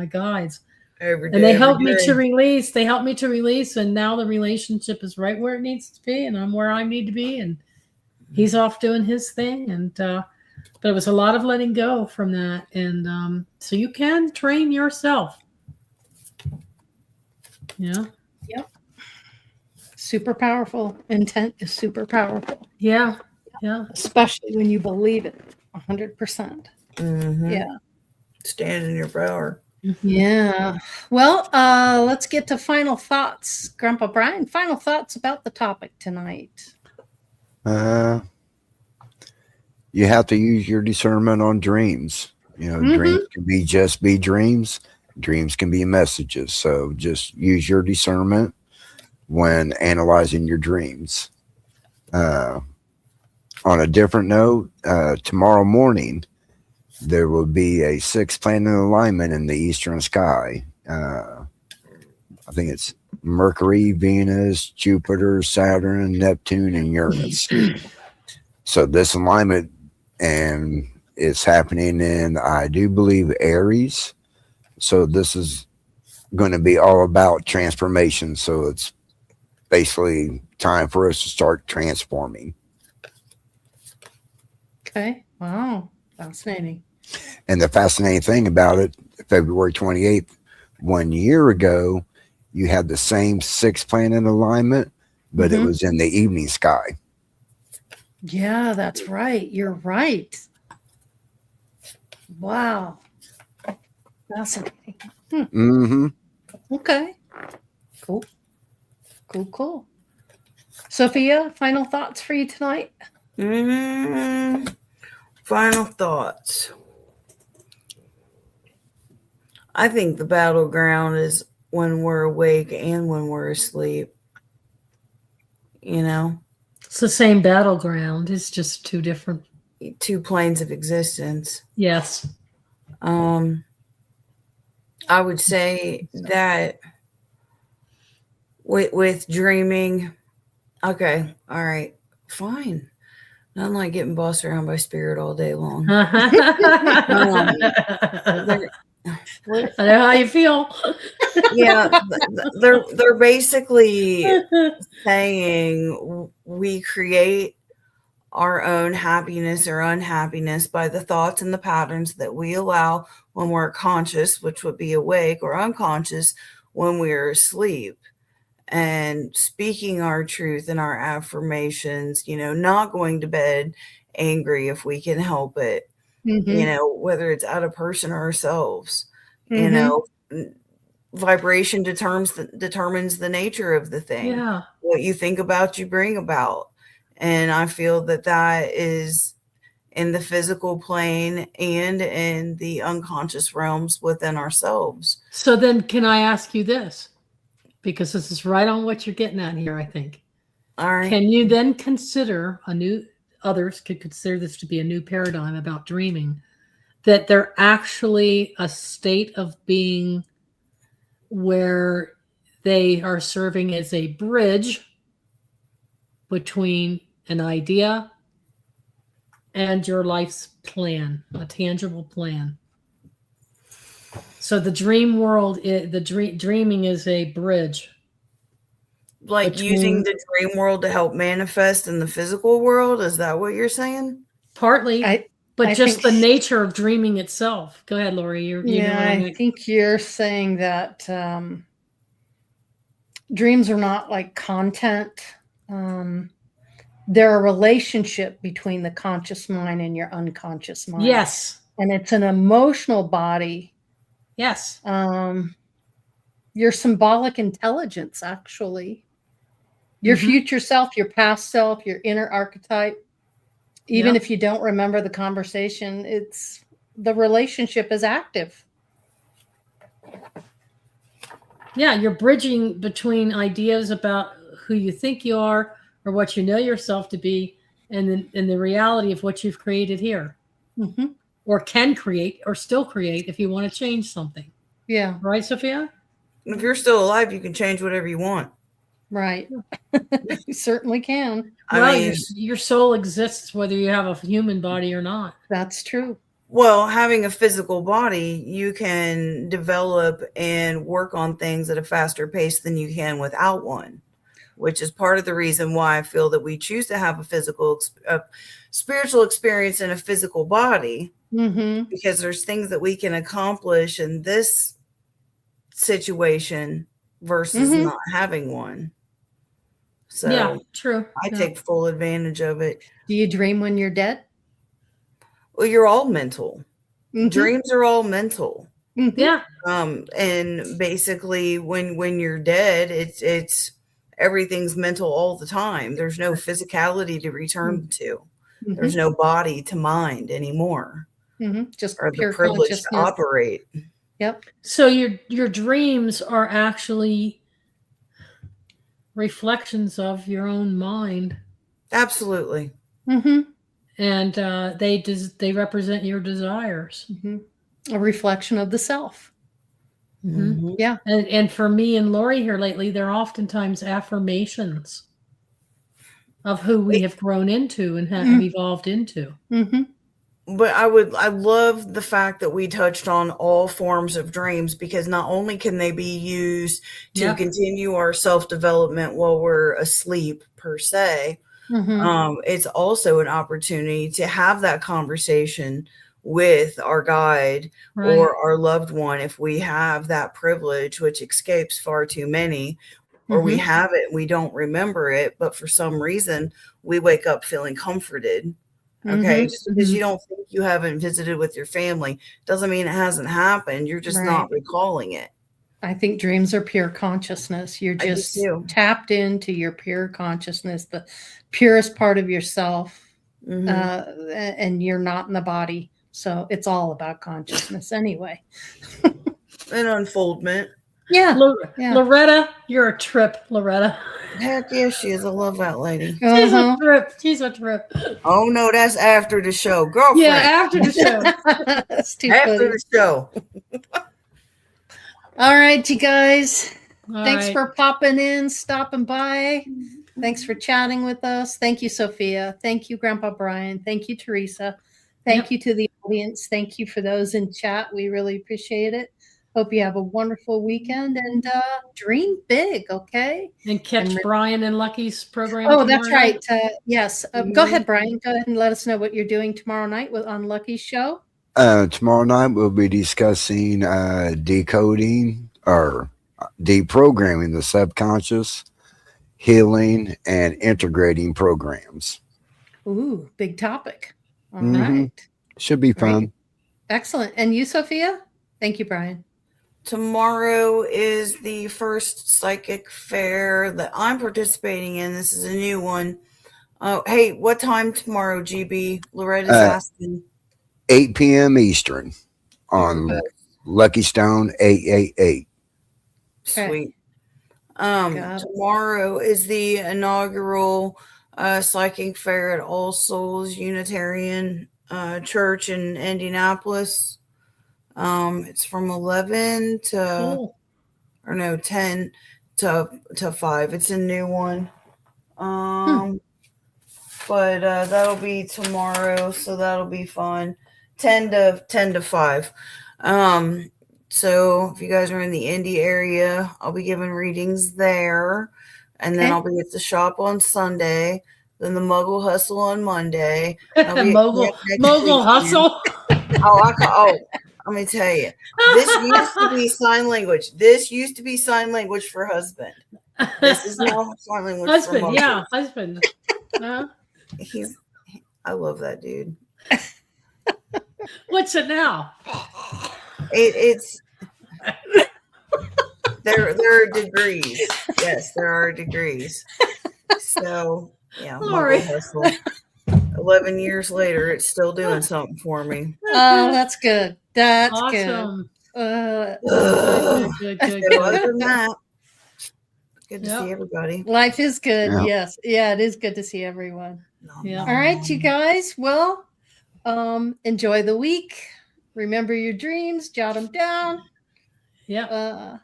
guides. Every day, And they helped me to release. They helped me to release, and now the relationship is right where it needs to be, and I'm where I need to be, and he's off doing his thing. And but it was a lot of letting go from that, and so you can train yourself. Yeah. Yep. Super powerful. Intent is super powerful. Yeah. Yeah. Especially when you believe it 100%. Yeah. Stand in your power. Yeah. Well, let's get to final thoughts. Grandpa Brian, final thoughts about the topic tonight. You have to use your discernment on dreams. You know, dreams can be dreams. Dreams can be messages. So just use your discernment when analyzing your dreams. On a different note, tomorrow morning, there will be a 6-planet alignment in the eastern sky. I think it's Mercury, Venus, Jupiter, Saturn, Neptune, and Uranus. So this alignment, and it's happening in, I do believe, Aries. So this is going to be all about transformation. So it's basically time for us to start transforming. Okay. Wow. Fascinating. And the fascinating thing about it, February 28th, 1 year ago, you had the same 6-planet alignment, but it was in the evening sky. Yeah, that's right. You're right. Wow. Fascinating. Okay. Cool. Cool. Sophia, final thoughts for you tonight? Final thoughts. I think the battleground is when we're awake and when we're asleep. You know? It's the same battleground. It's just two different. Two planes of existence. Yes. I would say that with dreaming, okay, all right, fine. Not like getting bossed around by spirit all day long. I know how you feel. Yeah, they're basically saying we create our own happiness or unhappiness by the thoughts and the patterns that we allow when we're conscious, which would be awake, or unconscious when we're asleep. And speaking our truth and our affirmations, you know, not going to bed angry if we can help it, you know, whether it's at a person or ourselves, you know, vibration determines the nature of the thing. Yeah. What you think about, you bring about. And I feel that is in the physical plane and in the unconscious realms within ourselves. So then can I ask you this? Because this is right on what you're getting at here, I think. All right. Can you then consider others could consider this to be a new paradigm about dreaming, that they're actually a state of being where they are serving as a bridge between an idea and your life's plan, a tangible plan. So the dream world, dreaming is a bridge. Like using the dream world to help manifest in the physical world? Is that what you're saying? Partly, but just the nature of dreaming itself. Go ahead, Laurie. I think you're saying that dreams are not like content. They're a relationship between the conscious mind and your unconscious mind. Yes. And it's an emotional body. Yes. Your symbolic intelligence, actually. Your Mhm. future self, your past self, your inner archetype. Even Yep. if you don't remember the conversation, the relationship is active. Yeah, you're bridging between ideas about who you think you are or what you know yourself to be, and the reality of what you've created here, Mm-hmm. or can create, or still create if you want to change something. Yeah, Right, Sophia? If you're still alive, you can change whatever you want. right. You certainly can. I Well, mean, your soul exists whether you have a human body or not. That's true. well, having a physical body, you can develop and work on things at a faster pace than you can without one, which is part of the reason why I feel that we choose to have a spiritual experience in a physical body, Mm-hmm. because there's things that we can accomplish in this situation versus Mm-hmm. not having one. So Yeah, true. I Yeah. take full advantage of it. Do you dream when you're dead? Well, you're all mental. Mhm. Dreams are all mental. Mhm. Yeah. And basically when you're dead, it's everything's mental all the time. There's no physicality to return to. Mhm. There's no body to mind anymore, Mhm. Just or the pure privilege to consciousness. operate. Yep. So your dreams are actually reflections of your own mind, Absolutely. Mm-hmm. and they represent your desires. Mm-hmm. A reflection of the self. Mhm. Mhm. Yeah. And for me and Laurie here lately, they're oftentimes affirmations of who we have grown into and have evolved into. Mm-hmm. But I love the fact that we touched on all forms of dreams, because not only can they be used to Yep. continue our self-development while we're asleep per se, Mm-hmm. it's also an opportunity to have that conversation with our guide Right. or our loved one, if we have that privilege, which escapes far too many, or we Mm-hmm. have it and we don't remember it, but for some reason we wake up feeling comforted. Okay, Mm-hmm. just because Mhm. you don't think you haven't visited with your family doesn't mean it hasn't happened. You're just Right. not recalling it. I think dreams are pure consciousness. You're I do just too. tapped into your pure consciousness, the purest part of yourself, Mhm. and you're not in the body. So it's all about consciousness anyway. An unfoldment. Yeah. Yeah. Loretta, you're a trip, Loretta. Heck yeah, she is. I love that lady. She's a Uh-huh. trip. She's a trip. Oh no, that's after the show, girlfriend. Yeah, after the show. That's too After funny. the show. All right, you guys. All Thanks right. for popping in, stopping by. Thanks for chatting with us. Thank you, Sophia. Thank you, Grandpa Brian. Thank you, Theresa. Thank Yep. you to the audience. Thank you for those in chat. We really appreciate it. Hope you have a wonderful weekend, and dream big, okay? And catch And- Brian and Lucky's program. Oh, that's tomorrow right. night. Yes. Go ahead, Brian. Go ahead and let us know what you're doing tomorrow night on Lucky's show. Tomorrow night we'll be discussing decoding or deprogramming the subconscious, healing, and integrating programs. Ooh, big topic. All Mhm. right. Should be fun. Great. Excellent. And you, Sophia? Thank you, Brian. Tomorrow is the first psychic fair that I'm participating in. This is a new one. Oh, hey, what time tomorrow, GB? Loretta's asking. 8 p.m. Eastern on Lucky Stone 888. Sweet. Got it. Tomorrow is the inaugural psychic fair at All Souls Unitarian Church in Indianapolis. It's from 11 to Cool. or no 10 to 5. It's a new one. But that'll be tomorrow, so that'll be fun. 10 to 5. So if you guys are in the Indy area, I'll be giving readings there, and then Okay. I'll be at the shop on Sunday, then the Muggle Hustle on Monday. I'll be at Mogul camp next weekend. hustle. Let me tell you, this used to be sign language. This used to be sign language for husband. This is now sign language Husband, for yeah, husband. I love that dude. What's it now? It's there are degrees. Yes, there are degrees. So yeah, Laurie. muggle hustle. 11 years later, it's still doing something for me. Oh, that's good. That's Awesome. good. Ugh. Good. So other than that, good to see Yep. everybody. Life is good. Yeah. Yes. Yeah, it is good to see everyone. Yeah. All right, you guys. Well, enjoy the week. Remember your dreams, jot them down. Yep.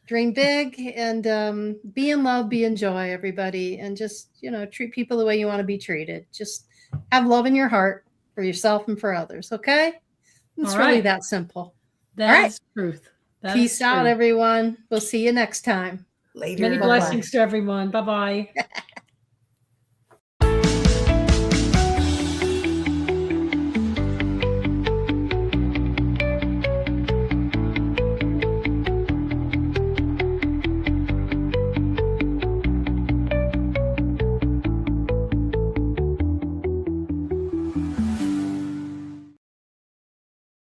Dream big and be in love, be in joy, everybody. And just, treat people the way you want to be treated. Just have love in your heart for yourself and for others. Okay. It's All really right. that simple. That All right. is truth. That Peace is out, truth. everyone. We'll see you next time. Later. Many Bye-bye. blessings to everyone. Bye bye.